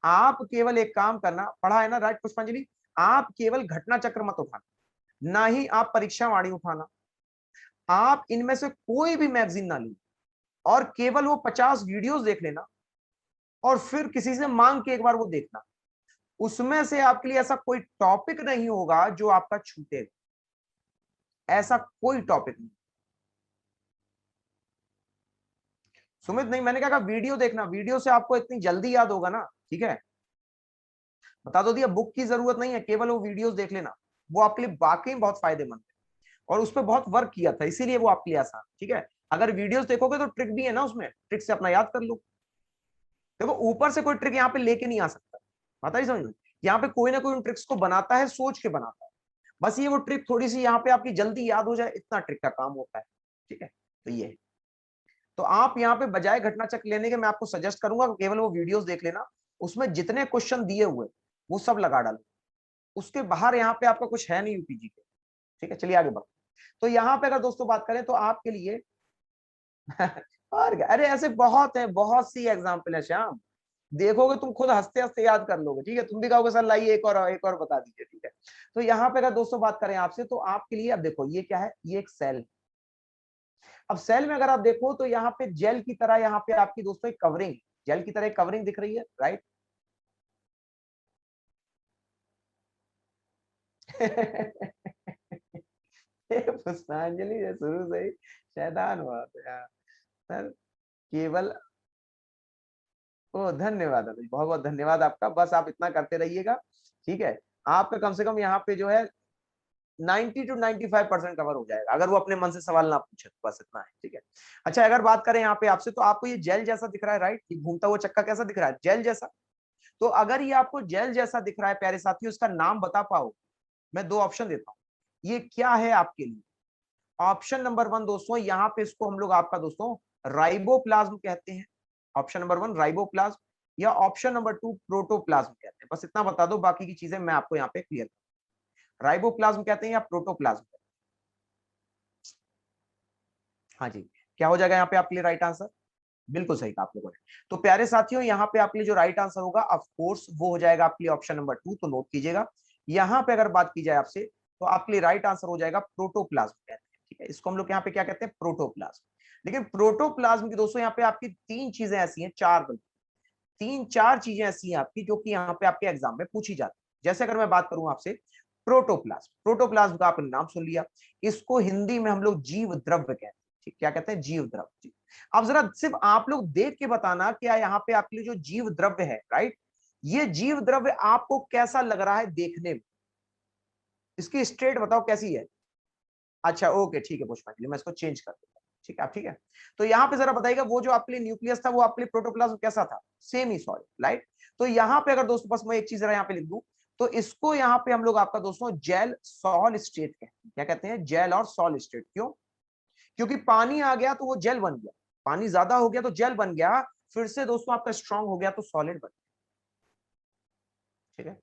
आप केवल एक काम करना, पढ़ा है ना राइट पुष्पांजलि, आप केवल घटना चक्र मत उठाना, ना ही आप परीक्षा वाणी उठाना, आप इनमें से कोई भी मैगजीन ना ली और केवल वो 50 वीडियोस देख लेना और फिर किसी से मांग के एक बार वो देखना। उसमें से आपके लिए ऐसा कोई टॉपिक नहीं होगा जो आपका छूटेगा, ऐसा कोई टॉपिक नहीं। सुमित नहीं, मैंने क्या कहा, वीडियो देखना, वीडियो से आपको इतनी जल्दी याद होगा ना, ठीक है। बता दो दिया, बुक की जरूरत नहीं है, केवल वो वीडियोस देख लेना, वो आपके लिए वाकई बहुत फायदेमंद है। और उस पर बहुत वर्क किया था, इसीलिए वो आपके लिए आसान, ठीक है। अगर वीडियोस देखोगे तो ट्रिक भी है ना उसमें, ट्रिक से अपना याद कर लो। देखो ऊपर से कोई ट्रिक यहाँ पे लेके नहीं आ सकता, पता ही समझ में। यहाँ पे कोई ना कोई उन ट्रिक्स को बनाता है, सोच के बनाता है। बस ये वो ट्रिक थोड़ी सी यहाँ पे आपकी जल्दी याद हो जाए, इतना ट्रिक का काम होता है, ठीक है। तो ये, तो आप यहाँ पे बजाय घटना चक्र लेने के मैं आपको सजेस्ट करूंगा केवल वो वीडियोस देख लेना, उसमें जितने क्वेश्चन दिए हुए वो सब लगा डालो, उसके बाहर यहाँ पे आपका कुछ है नहीं यूपीजी के, ठीक है। चलिए आगे बढ़ो। तो यहाँ पे अगर दोस्तों बात करें तो आपके लिए और क्या, अरे ऐसे बहुत है, बहुत सी एग्जाम्पल है श्याम, देखोगे तुम खुद हंसते हंसते याद कर लोगे, ठीक है। तुम भी कहोगे सर लाइए एक और बता दीजिए, ठीक है। तो यहाँ पे अगर दोस्तों बात करें आपसे तो आपके लिए अब देखो ये क्या है, ये एक सेल। अब सेल में अगर आप देखो तो यहाँ पे जेल की तरह यहाँ पे आपकी दोस्तों एक कवरिंग, जेल की तरह एक कवरिंग दिख रही है, राइट। पुष्पांजलि जो शुरू से ही शैतान हुआ था यार सर, केवल, ओ धन्यवाद अभी, बहुत बहुत धन्यवाद आपका, बस आप इतना करते रहिएगा, ठीक है। आपका कम से कम यहाँ पे जो है 90 to 95% कवर हो जाएगा, अगर वो अपने मन से सवाल ना पूछे तो, बस इतना है, ठीक है। अच्छा अगर बात करें यहाँ पे आपसे तो आपको ये जेल जैसा दिख रहा है, राइट, ये घूमता हुआ चक्का कैसा दिख रहा है, जेल जैसा। तो अगर ये आपको जेल जैसा दिख रहा है प्यारे साथियों, इसका नाम बता पाओ, मैं दो ऑप्शन देता हूँ, ये क्या है आपके लिए। ऑप्शन नंबर 1 दोस्तों, यहाँ पे इसको हम लोग आपका दोस्तों राइबोप्लाज्म कहते हैं, ऑप्शन नंबर 1 राइबोप्लाज्म, या ऑप्शन नंबर 2 प्रोटोप्लाज्म कहते हैं। बस इतना बता दो, बाकी की चीजें मैं आपको यहाँ पे क्लियर, राइबोप्लाज्म कहते हैं या प्रोटोप्लाज्म कहते हैं। हाँ जी, क्या हो जाएगा यहाँ पे आपके लिए राइट आंसर? बिल्कुल सही कहा आप लोगों ने। तो प्यारे साथियों यहाँ पे आपके लिए जो राइट आंसर होगा ऑफ कोर्स वो हो जाएगा आपके लिए ऑप्शन नंबर 2, तो नोट कीजिएगा। यहाँ पे अगर बात की जाए आपसे तो आपके लिए राइट आंसर हो जाएगा प्रोटोप्लाज्म कहते हैं, ठीक है। इसको हम लोग यहाँ पे क्या कहते हैं, प्रोटोप्लाज्म। लेकिन प्रोटोप्लाज्म की दोस्तों यहाँ पे आपकी तीन चीजें ऐसी हैं, चार बल्कि तीन चार चीजें ऐसी हैं आपकी जो कि यहाँ पे आपके एग्जाम में पूछी जाती है। जैसे अगर मैं बात करूं आपसे, प्रोटोप्लाज्म, प्रोटोप्लाज्म का आपने नाम सुन लिया, इसको हिंदी में हम लोग जीव द्रव्य कहते हैं, ठीक, क्या कहते हैं, जीव द्रव्य। अब जरा सिर्फ आप लोग देख के बताना क्या यहाँ पे आपके लिए जो जीव द्रव्य है, राइट, ये जीव द्रव्य आपको कैसा लग रहा है देखने में, इसकी स्टेट बताओ कैसी है। अच्छा ओके ठीक है पुष्पांजलि, मैं इसको चेंज कर देता हूँ, ठीक है आप, ठीक है। तो यहाँ पे जरा बताइएगा वो जो आपके लिए न्यूक्लियस था वो आपके लिए प्रोटोप्लाज्म कैसा था, सेम ही सॉलिड, राइट। तो यहाँ पे अगर दोस्तों बस मैं एक चीज जरा यहाँ पे लिख दूं, तो इसको यहाँ पे हम लोग आपका दोस्तों जेल सॉल स्टेट कहते हैं, क्या कहते हैं, जेल और सॉल स्टेट। क्यों? क्योंकि पानी आ गया तो वो जेल बन गया, पानी ज्यादा हो गया तो जेल बन गया, फिर से दोस्तों आपका स्ट्रांग हो गया तो सॉलिड बन गया, ठीक है।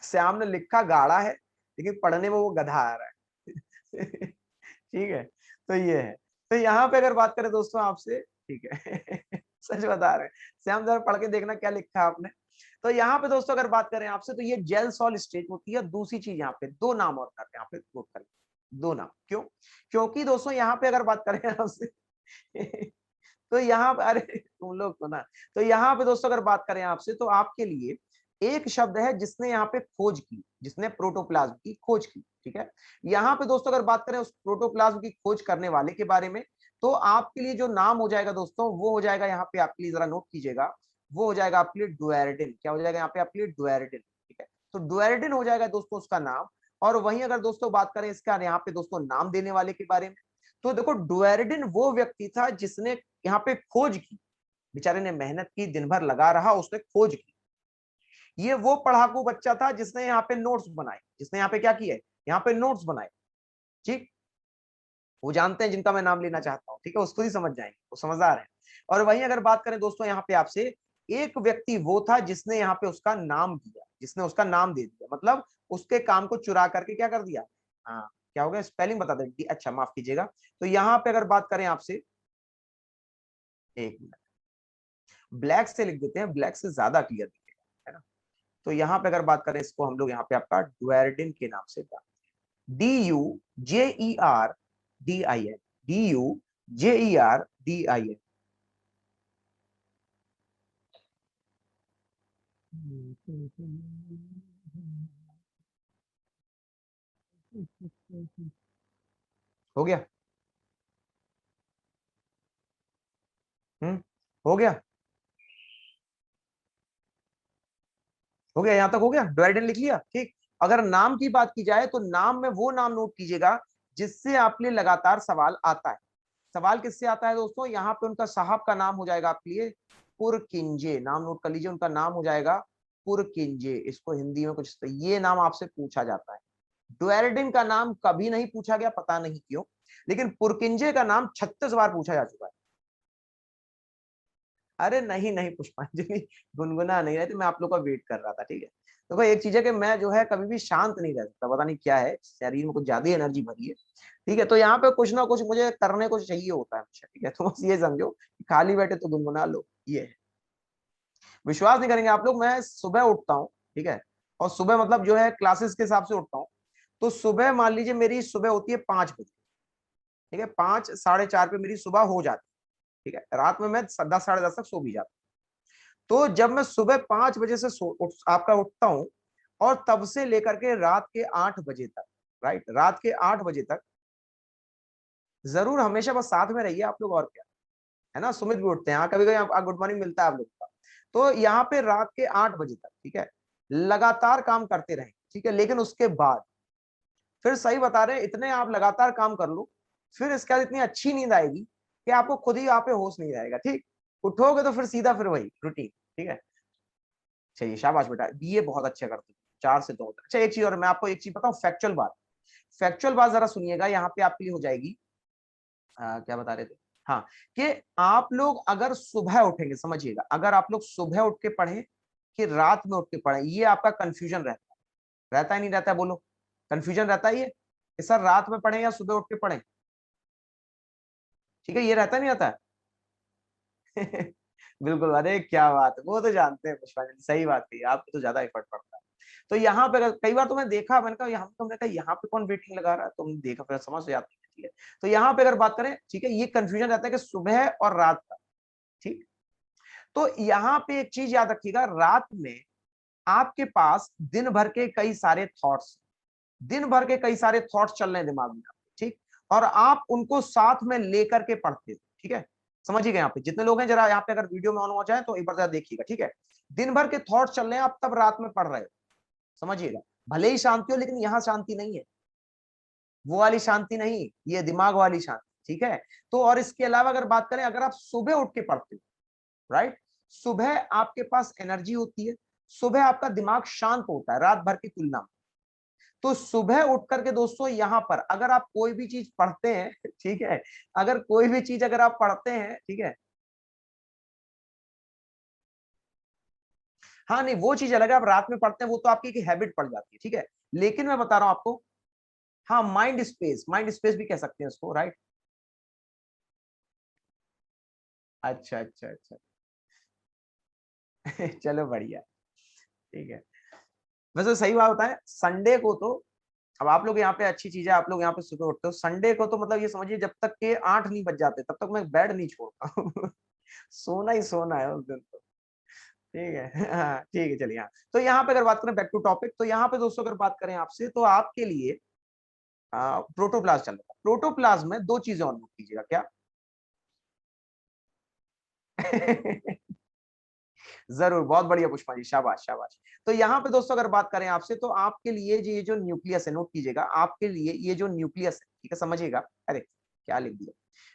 श्याम ने लिखा गाढ़ा है, लेकिन पढ़ने में वो गधा आ रहा है। ठीक है, तो ये है। तो यहाँ पे अगर बात करें दोस्तों आपसे, ठीक है, सच बता रहे हैं, श्याम जरा पढ़ के देखना क्या लिखा है आपने। तो यहाँ पे दोस्तों अगर बात करें आपसे, तो ये जेल सॉल स्टेज होती है। दूसरी चीज यहाँ पे दो नाम और करते हैं, यहाँ पे नोट करें, दो नाम। क्यों? क्योंकि दोस्तों यहाँ पे अगर बात करें आपसे, तो यहाँ पे, अरे तुम लोग तो ना, तो यहाँ पे दोस्तों अगर बात करें आपसे, तो आपके लिए एक शब्द है जिसने यहाँ पे खोज की, जिसने प्रोटोप्लाज्म की खोज की। ठीक है, यहाँ पे दोस्तों अगर बात करें उस प्रोटोप्लाज्म की खोज करने वाले के बारे में, तो आपके लिए जो नाम हो जाएगा दोस्तों, वो हो जाएगा, यहाँ पे आपके लिए जरा नोट कीजिएगा, वो हो जाएगा आपके लिए डुएरडिन। क्या हो जाएगा यहाँ पे आपके लिए? डुएरडिन। ठीक है, तो डुएरडिन हो जाएगा दोस्तों उसका नाम। और वहीं अगर दोस्तों बात करें इसका यहाँ पे दोस्तों नाम देने वाले के बारे में, तो देखो डुएरडिन वो व्यक्ति था जिसने यहाँ पे खोज की, बेचारे ने मेहनत की, दिन भर लगा रहा, उसने खोज की। ये वो पढ़ाकू बच्चा था जिसने यहाँ पे नोट्स बनाए, जिसने यहाँ पे क्या किया है, यहाँ पे नोट्स बनाए। ठीक, वो जानते हैं जिनका मैं नाम लेना चाहता हूँ, ठीक है, उसको ही समझ जाएंगे, वो समझदार है। और वहीं अगर बात करें दोस्तों यहाँ पे आपसे, एक व्यक्ति वो था जिसने यहाँ पे उसका नाम दिया, जिसने उसका नाम दे दिया, मतलब उसके काम को चुरा करके क्या कर दिया। हाँ, क्या हो गया, स्पेलिंग बता दें, अच्छा माफ कीजिएगा। तो यहाँ पे अगर बात करें आपसे, एक मिनट, ब्लैक से लिख देते हैं, ब्लैक से ज्यादा क्लियर दिखेगा, है ना। तो यहाँ पे अगर बात करें इसको हम लोग यहाँ पे आपका डुएरडिन के नाम से, DUJERDIN, DUJERDIN। हो गया? हम्म, हो गया, हो गया, यहां तक हो गया, डुएरडिन लिख लिया। ठीक, अगर नाम की बात की जाए, तो नाम में वो नाम नोट कीजिएगा जिससे आपके लिए लगातार सवाल आता है। सवाल किससे आता है दोस्तों? यहाँ पे उनका साहब का नाम हो जाएगा आपके लिए पुरकिंजे, नाम नोट कर लीजिए, उनका नाम हो जाएगा पुरकिंजे। इसको हिंदी में कुछ, ये नाम आपसे पूछा जाता है। डुएरडिन का नाम कभी नहीं पूछा गया, पता नहीं क्यों, लेकिन पुरकिंजे का नाम 36 बार पूछा जा चुका है। अरे नहीं नहीं पुष्पांजलि, गुनगुना नहीं रहे थे, मैं आप लोग का वेट कर रहा था। ठीक है, तो भाई एक चीज है कि मैं जो है कभी भी शांत नहीं रह सकता, पता नहीं क्या है, शरीर में कुछ ज्यादा एनर्जी भरी है। ठीक है, तो यहाँ पे कुछ ना कुछ मुझे करने को चाहिए होता है हमेशा। ठीक है, तो बस ये समझो कि खाली बैठे तो गुनगुना लो, ये है। विश्वास नहीं करेंगे आप लोग, मैं सुबह उठता हूँ, ठीक है, और सुबह मतलब जो है क्लासेस के हिसाब से उठता हूँ। तो सुबह मान लीजिए मेरी सुबह होती है 5 बजे, ठीक है, 5 साढ़े 4 पे मेरी सुबह हो जाती है। ठीक है, रात में मैं 10 साढ़े 10 तक सो भी जाता हूँ। तो जब मैं सुबह 5 बजे से आपका उठता हूँ, और तब से लेकर के रात के 8 बजे तक, राइट, रात के 8 बजे तक, जरूर हमेशा बस साथ में रहिए आप लोग, और क्या है ना, सुमित भी उठते हैं, हाँ कभी कभी गुड मॉर्निंग मिलता है आप लोग का। तो यहाँ पे रात के 8 बजे तक, ठीक है, लगातार काम करते रहे। ठीक है, लेकिन उसके बाद फिर, सही बता रहे हैं, इतने आप लगातार काम कर लो, फिर इसके बाद इतनी अच्छी नींद आएगी कि आपको खुद ही यहाँ पे होश नहीं रहेगा। ठीक, उठोगे तो फिर सीधा फिर वही रूटीन। ठीक है, चलिए शाबाश बेटा, बीए बहुत अच्छे करते हो, 4 से 2। अच्छा एक चीज और, मैं आपको एक चीज बताऊं, फैक्चुअल बात, फैक्चुअल बात जरा सुनिएगा, यहाँ पे आपके लिए हो जाएगी। क्या बता रहे थे, हाँ, कि आप लोग अगर सुबह उठेंगे, समझिएगा, अगर आप लोग सुबह उठ के पढ़ें कि रात में उठ के पढ़ें, ये आपका कंफ्यूजन रहता है नहीं रहता है, बोलो, कंफ्यूजन रहता है ये कि सर रात में पढ़ें या सुबह उठ के पढ़ें। ठीक है, ये रहता नहीं रहता है। बिल्कुल, अरे क्या बात है, वो तो जानते हैं पुष्पांजलि, सही बात है, आपको तो ज्यादा एफर्ट पड़ता है। तो यहाँ पे कई बार तो मैं देखा, मैंने कहा यहाँ पे, तुमने कहा यहाँ पे कौन वेटिंग लगा रहा है, तुमने देखा, फिर समझ से आती है। ठीक है, तो यहाँ पे अगर बात करें, ठीक है, ये कंफ्यूजन रहता है कि सुबह और रात का। ठीक, तो यहाँ पे एक चीज याद रखिएगा, रात में आपके पास दिन भर के कई सारे थॉट्स, दिन भर के कई सारे थॉट्स चल रहे हैं दिमाग में। ठीक, और आप उनको साथ में लेकर के पढ़ते हो। ठीक है, समझिएगा, यहाँ पे जितने लोग हैं जरा यहाँ पे अगर वीडियो में ऑन हो जाए तो एक बार जरा देखिएगा। ठीक है, दिन भर के थॉट्स चल रहे हैं, आप तब रात में पढ़ रहे हो, समझिएगा, भले ही शांति हो, लेकिन यहाँ शांति नहीं है, वो वाली शांति नहीं, ये दिमाग वाली शांति। ठीक है, तो और इसके अलावा अगर बात करें, अगर आप सुबह उठ के पढ़ते हो, राइट, सुबह आपके पास एनर्जी होती है, सुबह आपका दिमाग शांत होता है रात भर की तुलना में। तो सुबह उठ करके दोस्तों यहाँ पर अगर आप कोई भी चीज पढ़ते हैं, ठीक है, अगर कोई भी चीज अगर आप पढ़ते हैं, ठीक है, हाँ नहीं, वो चीज अलग है, आप रात में पढ़ते हैं, वो तो आपकी एक हैबिट पड़ जाती है, ठीक है। लेकिन मैं बता रहा हूं आपको, हाँ माइंड स्पेस भी कह सकते हैं उसको, राइट। अच्छा अच्छा अच्छा। चलो बढ़िया, ठीक है। वैसे सही बात होता है संडे को तो, अब आप लोग यहाँ पे अच्छी चीज है, आप लोग यहाँ पे सुबह उठते हो, संडे को तो मतलब ये समझिए जब तक के 8 नहीं बज जाते तब तक मैं बेड नहीं छोड़ता हूँ। सोना ही सोना है उस दिन तो। ठीक है। हाँ ठीक है, चलिए। हाँ तो यहाँ पे अगर बात करें बैक टू टॉपिक, तो यहाँ पे दोस्तों अगर बात करें आपसे, तो आपके लिए प्रोटोप्लाज्म चल रहा है। प्रोटोप्लाज्म में दो चीजें और नोट कीजिएगा, क्या? जरूर, बहुत बढ़िया पुष्पा जी, शाबाश शाबाश। तो यहाँ पे दोस्तों अगर बात करें आपसे, तो आपके लिए ये जो न्यूक्लियस है, नोट कीजिएगा, आपके लिए ये जो न्यूक्लियस है, ठीक है, समझिएगा। अरे क्या लिख दिया,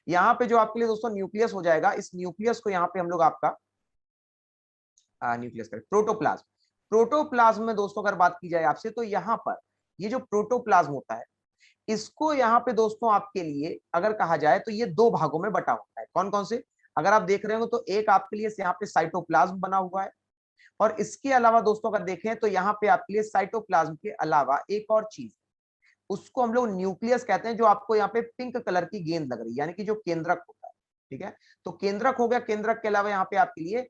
यहाँ पे जो आपके लिए दोस्तों न्यूक्लियस हो जाएगा, इस न्यूक्लियस को यहाँ पे हम लोग आपका न्यूक्लियस करें, प्रोटोप्लाज्म। प्रोटोप्लाज्म में दोस्तों अगर बात की जाए आपसे, तो यहाँ पर ये जो प्रोटोप्लाज्म होता है, इसको यहाँ पे दोस्तों आपके लिए अगर कहा जाए तो ये दो भागों में बटा होता है। कौन कौन से? अगर आप देख रहे हो तो एक आपके लिए यहाँ पे साइटोप्लाज्म बना हुआ है, और इसके अलावा दोस्तों अगर देखें तो यहाँ पे आपके लिए साइटोप्लाज्म के अलावा एक और चीज, उसको हम लोग न्यूक्लियस कहते हैं, जो आपको यहाँ पे पिंक कलर की गेंद लग रही है, यानी कि जो केंद्रक होता है, ठीक है। तो केंद्रक हो गया, केंद्रक के अलावा यहाँ पे आपके लिए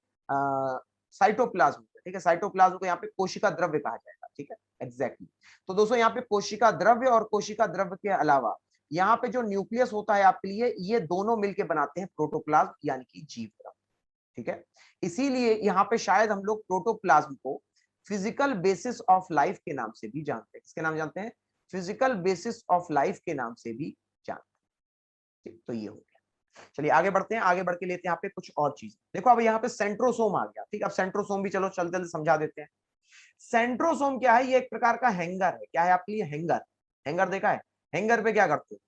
साइटोप्लाज्म, ठीक है। साइटोप्लाज्म को यहाँ पे कोशिका द्रव्य कहा जाएगा, ठीक है, एग्जैक्टली। तो दोस्तों यहाँ पे कोशिका द्रव्य, और कोशिका द्रव्य के अलावा यहाँ पे जो न्यूक्लियस होता है आपके लिए, ये दोनों मिलकर बनाते हैं प्रोटोप्लाज्म, यानी कि जीव द्रव्य, ठीक है। इसीलिए यहाँ पे शायद हम लोग प्रोटोप्लाज्म को फिजिकल बेसिस ऑफ लाइफ के नाम से भी जानते हैं। किसके नाम जानते हैं? फिजिकल बेसिस ऑफ लाइफ के नाम से भी जानते हैं, ठीक। तो ये हो गया। चलिए आगे बढ़ते हैं, आगे बढ़ के लेते हैं यहाँ पे कुछ और चीज। देखो अब यहाँ पे सेंट्रोसोम आ गया, ठीक। अब सेंट्रोसोम भी चलो चल जल्दी समझा देते हैं। सेंट्रोसोम क्या है? ये एक प्रकार का हैंगर है। क्या है आपके लिए? हैंगर। हैंगर देखा है? हैंगर पे क्या करते हो?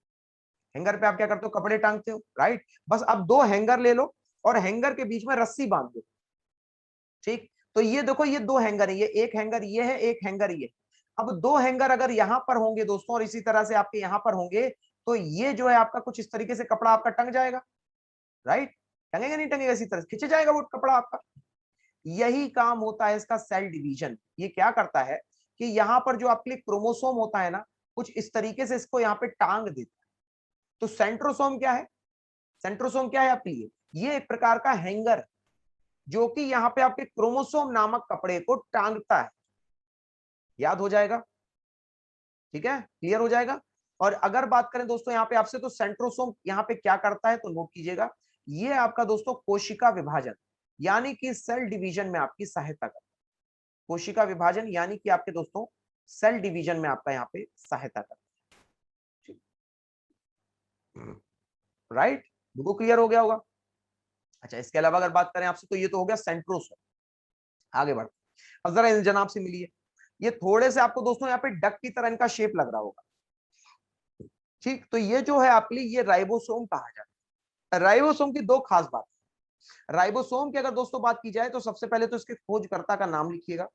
हैंगर पे आप क्या करते हो? कपड़े टांगते हो, राइट। बस अब दो हैंगर ले लो और हैंगर के बीच में रस्सी बांध दो, ठीक। तो ये देखो, ये दो हैंगर है, ये एक हैंगर ये है, एक हैंगर ये। अब दो हैंगर अगर यहां पर होंगे दोस्तों, और इसी तरह से आपके यहां पर होंगे, तो ये जो है आपका कुछ इस तरीके से कपड़ा आपका टंग जाएगा, राइट। टंगेगा नहीं टंगेगा? इसी तरह खींचे जाएगा वो कपड़ा आपका। यही काम होता है इसका, सेल डिवीजन। ये क्या करता है कि यहाँ पर जो आपके लिए क्रोमोसोम होता है ना, कुछ इस तरीके से इसको यहाँ पे टांग देता है। तो सेंट्रोसोम क्या है? सेंट्रोसोम क्या है आपके लिए? ये एक प्रकार का हैंगर है, जो कि यहाँ पे आपके क्रोमोसोम नामक कपड़े को टांगता है। याद हो जाएगा? ठीक है, क्लियर हो जाएगा। और अगर बात करें दोस्तों यहाँ पे आपसे, तो सेंट्रोसोम यहाँ पे क्या करता है, तो नोट कीजिएगा, ये आपका दोस्तों कोशिका विभाजन, यानी कि सेल डिवीजन में आपकी सहायता करता है। कोशिका विभाजन यानी कि आपके दोस्तों सेल डिवीजन में आपका यहाँ पे सहायता करता है, राइट। बिल्कुल क्लियर हो गया होगा। अच्छा, इसके अलावा अगर बात करें आपसे, तो ये तो हो गया सेंट्रोसोम। आगे बढ़ते, अब जरा इन जनाब से मिलिए। ये थोड़े से आपको दोस्तों यहाँ पे डक की तरह इनका शेप लग रहा होगा, ठीक। तो ये जो है आपके लिए, ये राइबोसोम कहा जाता है। राइबोसोम की दो खास बात। राइबोसोम की अगर दोस्तों बात की जाए, तो सबसे पहले तो इसके खोजकर्ता का नाम लिखिएगा।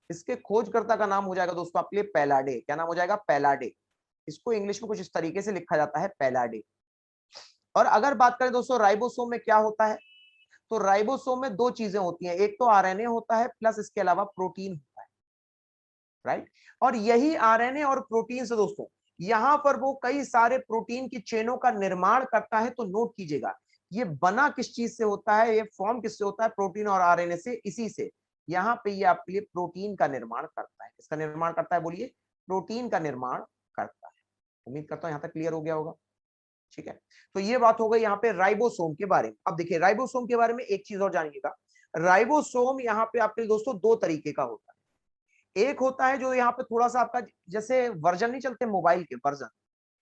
इसके खोजकर्ता का नाम हो जाएगा दोस्तों आपके लिए पैलाडे। क्या नाम हो जाएगा? पैलाडे। इसको इंग्लिश में कुछ इस तरीके से लिखा जाता है, पैलाडे। और अगर बात करें दोस्तों राइबोसोम में क्या होता है, तो राइबोसोम में दो चीजें होती हैं, एक तो आरएनए होता है, प्लस इसके अलावा प्रोटीन होता है, राइट। और यही आरएनए और प्रोटीन से दोस्तों यहां पर वो कई सारे प्रोटीन की चेनों का निर्माण करता है। तो नोट कीजिएगा, ये बना किस चीज से होता है, ये फॉर्म किससे होता है? प्रोटीन और आरएनए से। इसी से यहाँ पे ये आपके लिए प्रोटीन का निर्माण करता है। किसका निर्माण करता है बोलिए? प्रोटीन का निर्माण करता है। उम्मीद करता हूं यहां तक क्लियर हो गया होगा, ठीक है। तो ये बात हो गई यहाँ पे राइबोसोम के बारे में। अब देखिए राइबोसोम के बारे में एक चीज और जानिएगा। राइबोसोम यहाँ पे आपके दोस्तों दो तरीके का होता है। एक होता है जो यहाँ पे थोड़ा सा आपका, जैसे वर्जन नहीं चलते मोबाइल के वर्जन,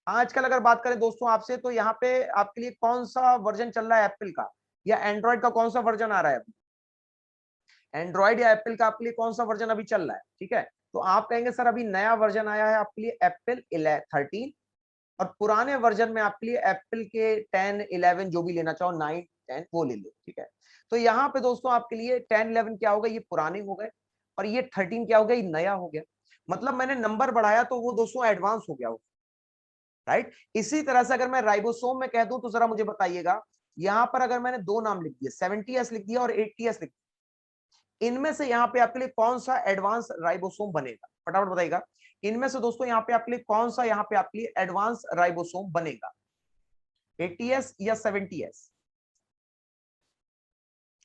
आजकल अगर बात करें दोस्तों आपसे, तो यहाँ पे आपके लिए कौन सा वर्जन चल रहा है एप्पल का या एंड्रॉइड का? कौन सा वर्जन आ रहा है? एंड्रॉइड या एप्पल का आपके लिए कौन सा वर्जन अभी चल रहा है? ठीक है, तो आप कहेंगे सर अभी नया वर्जन आया है आपके लिए एप्पल 13, और पुराने वर्जन में आपके लिए एप्पल के 10, 11 जो भी लेना चाहो, 9, 10 वो ले लो, ठीक है। तो यहाँ पे दोस्तों आपके लिए 10, 11 क्या होगा? ये पुराने हो गए, और ये 13 क्या हो गया? ये नया हो गया। मतलब मैंने नंबर बढ़ाया तो वो दोस्तों एडवांस हो गया, राइट। इसी तरह से अगर मैं राइबोसोम में कह दूं, तो जरा मुझे बताइएगा, यहां पर अगर मैंने दो नाम लिख दिए, 70S लिख दिया और 80S लिख दिया, इनमें से यहाँ पे आपके लिए कौन सा एडवांस राइबोसोम बनेगा, फटाफट बताइएगा। इनमें से दोस्तों यहाँ पे आपके लिए कौन सा यहाँ पे आपके लिए एडवांस राइबोसोम बनेगा, 80S या 70S?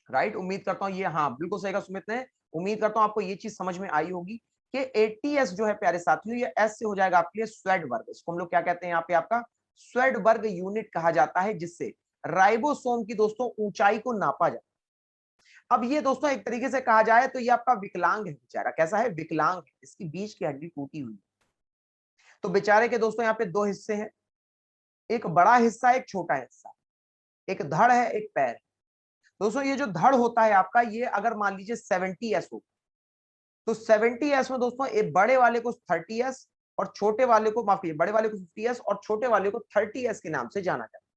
राइट, उम्मीद करता हूं ये, हाँ बिल्कुल सही कहा सुमित ने। उम्मीद करता हूं आपको ये चीज समझ में आई होगी कि 80S जो है प्यारे साथियों, ये एस से हो जाएगा आपके लिए स्वेडबर्ग। इसको हम लोग क्या कहते हैं यहाँ पे आपका स्वेडबर्ग यूनिट कहा जाता है, जिससे राइबोसोम की दोस्तों ऊंचाई को नापा जाए। अब ये दोस्तों एक तरीके से कहा जाए तो ये आपका विकलांग है बेचारा। कैसा है? विकलांग है, इसकी बीच की हड्डी टूटी हुई। तो बेचारे के दोस्तों यहाँ पे दो हिस्से हैं, एक बड़ा हिस्सा, एक छोटा हिस्सा, एक धड़ है, एक पैर। दोस्तों ये जो धड़ होता है आपका, ये अगर मान लीजिए 70S हो, तो 70S में दोस्तों एक बड़े वाले को 30S और छोटे वाले को, माफ कीजिए, बड़े वाले को 50S और छोटे वाले को 30S के नाम से जाना जाता है।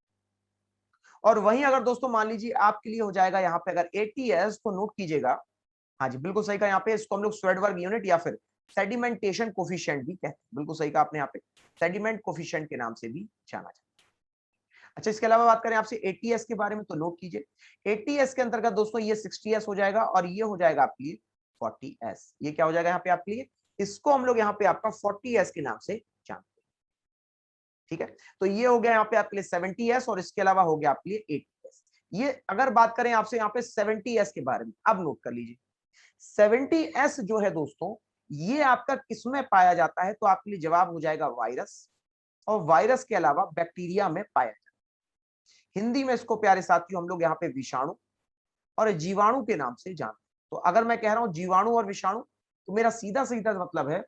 और वहीं अगर दोस्तों मान लीजिए आपके लिए हो जाएगा यहाँ पे अगर 80S, तो नोट कीजिएगा, हाँ जी बिल्कुल सही कहा, यहाँ पे इसको हम लोग स्वेडबर्ग यूनिट या फिर सेडिमेंटेशन कोफिशिएंट भी कहते हैं। बिल्कुल सही कहा आपने, यहाँ पे सेडिमेंट कोफिशिएंट के नाम से भी जाना जाता है। अच्छा, इसके अलावा बात करें आपसे 80S के बारे में, तो नोट कीजिए 80S के अंतर्गत दोस्तों ये 60S हो जाएगा और ये हो जाएगा आपके लिए 40S। ये क्या हो जाएगा यहाँ पे आपके लिए, इसको हम लोग यहाँ पे आपका 40S के नाम से जानते हैं। ठीक है, तो ये हो गया यहाँ पे आपके लिए 70S और इसके अलावा हो गया आपके लिए 80S। ये अगर बात करें आपसे यहाँ पे 70S के बारे में, अब नोट कर लीजिए 70S जो है दोस्तों, ये आपका किसमें पाया जाता है, तो आपके लिए जवाब हो जाएगा वायरस, और वायरस के अलावा बैक्टीरिया में पाया जाता है। हिंदी में इसको प्यारे साथियों हम लोग यहाँ पे विषाणु और जीवाणु के नाम से जानते हैं। तो अगर मैं कह रहा हूं जीवाणु और विषाणु, तो मेरा सीधा सीधा मतलब है,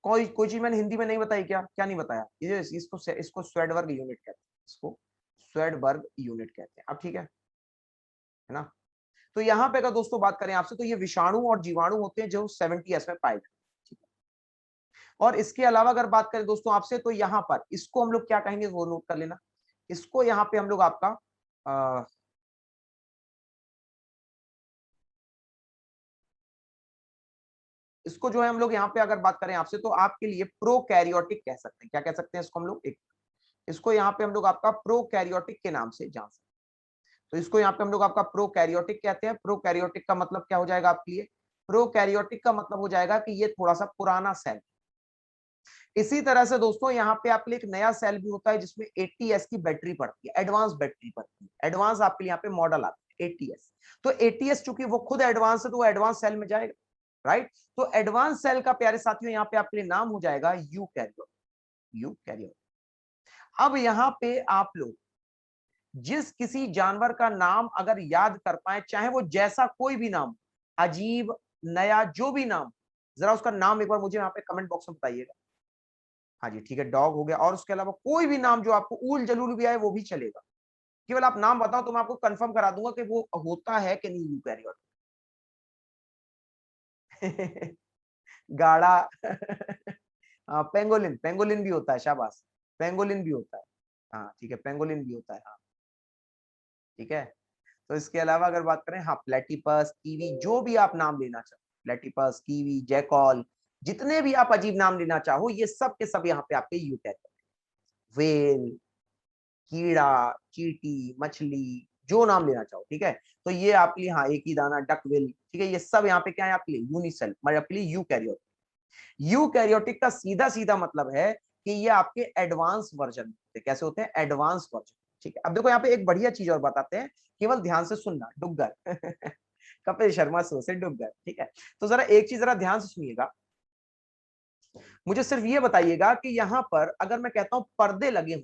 कोई चीज मैंने हिंदी में नहीं बताई क्या? क्या नहीं बताया? ये इसको स्वेडबर्ग यूनिट कहते हैं, इसको स्वेडबर्ग यूनिट कहते हैं। अब ठीक है ना? तो यहाँ पे अगर दोस्तों बात करें आपसे, तो ये विषाणु और जीवाणु होते हैं जो 70S में पाए जाते हैं। ठीक है, और इसके अलावा अगर बात करें दोस्तों आपसे, तो यहाँ पर इसको हम लोग क्या कहेंगे वो नोट कर लेना। इसको यहाँ पे हम लोग आपका इसको जो है हम लोग यहाँ पे अगर बात करें आपसे, तो आपके लिए प्रोकैरियोटिक कह सकते हैं। क्या कह सकते हैं इसको हम लोग? एक, इसको यहाँ पे हम लोग आपका प्रोकैरियोटिक के नाम से जान सकते हैं। तो इसको यहाँ पे हम लोग आपका प्रोकैरियोटिक कहते हैं। प्रोकैरियोटिक का मतलब क्या हो जाएगा आपके लिए? प्रोकैरियोटिक का मतलब हो जाएगा कि ये थोड़ा सा पुराना सेल। इसी तरह से दोस्तों यहाँ पे आपके लिए एक नया सेल भी होता है जिसमें 80S की बैटरी पड़ती है, एडवांस बैटरी पड़ती है। एडवांस आपके लिए यहाँ पे मॉडल आता है 80S। तो 80S चूंकि वो खुद एडवांस है, तो वो एडवांस सेल में जाएगा, राइट। तो एडवांस सेल का प्यारे साथियों यहाँ पे आपके लिए नाम हो जाएगा यूकैरियोट। यूकैरियोट। अब यहाँ पे आप लोग जिस किसी जानवर का नाम अगर याद कर पाए, चाहे वो जैसा कोई भी नाम, अजीब, नया, जो भी नाम, जरा उसका नाम एक बार मुझे यहाँ पे कमेंट बॉक्स में बताइएगा। हाँ जी ठीक है, डॉग हो गया, और उसके अलावा कोई भी नाम जो आपको ऊल जलूल भी आए वो भी चलेगा। केवल आप नाम बताओ तो मैं आपको कंफर्म करा दूंगा कि वो होता है कि नहीं यूकैरियोट। गाड़ा। हाँ, पेंगोलिन, पेंगोलिन भी होता है, शाबाश, पेंगोलिन भी होता है। हाँ ठीक है, पेंगोलिन भी होता है, हाँ ठीक है। तो इसके अलावा अगर बात करें, हाँ प्लेटिपस, कीवी, जो भी आप नाम लेना चाहो, प्लेटिपस, कीवी, जैकॉल, जितने भी आप अजीब नाम लेना चाहो, ये सब के सब यहाँ पे आपके यूकैरियोट। वेल, कीड़ा, चींटी, मछली, जो नाम लेना चाहो, ठीक है। तो ये आपके लिए, हाँ एक ही दाना, डकविल, ठीक है, ये सब यहाँ पे क्या है आपके लिए? यूनिसेल, मतलब आपके लिए यूकैरियोट। यूकैरियोटिक का सीधा सीधा मतलब है कि ये आपके एडवांस वर्जन होते हैं। कैसे होते हैं? Advance version. ठीक है, अब देखो यहाँ पे एक बढ़िया चीज और बताते हैं, केवल ध्यान से सुनना, डुग्गर। कपिल शर्मा शो से डुग्गर, ठीक है। तो जरा एक चीज जरा ध्यान से सुनिएगा, मुझे सिर्फ ये बताइएगा कि यहाँ पर अगर मैं कहता हूं पर्दे लगे हों,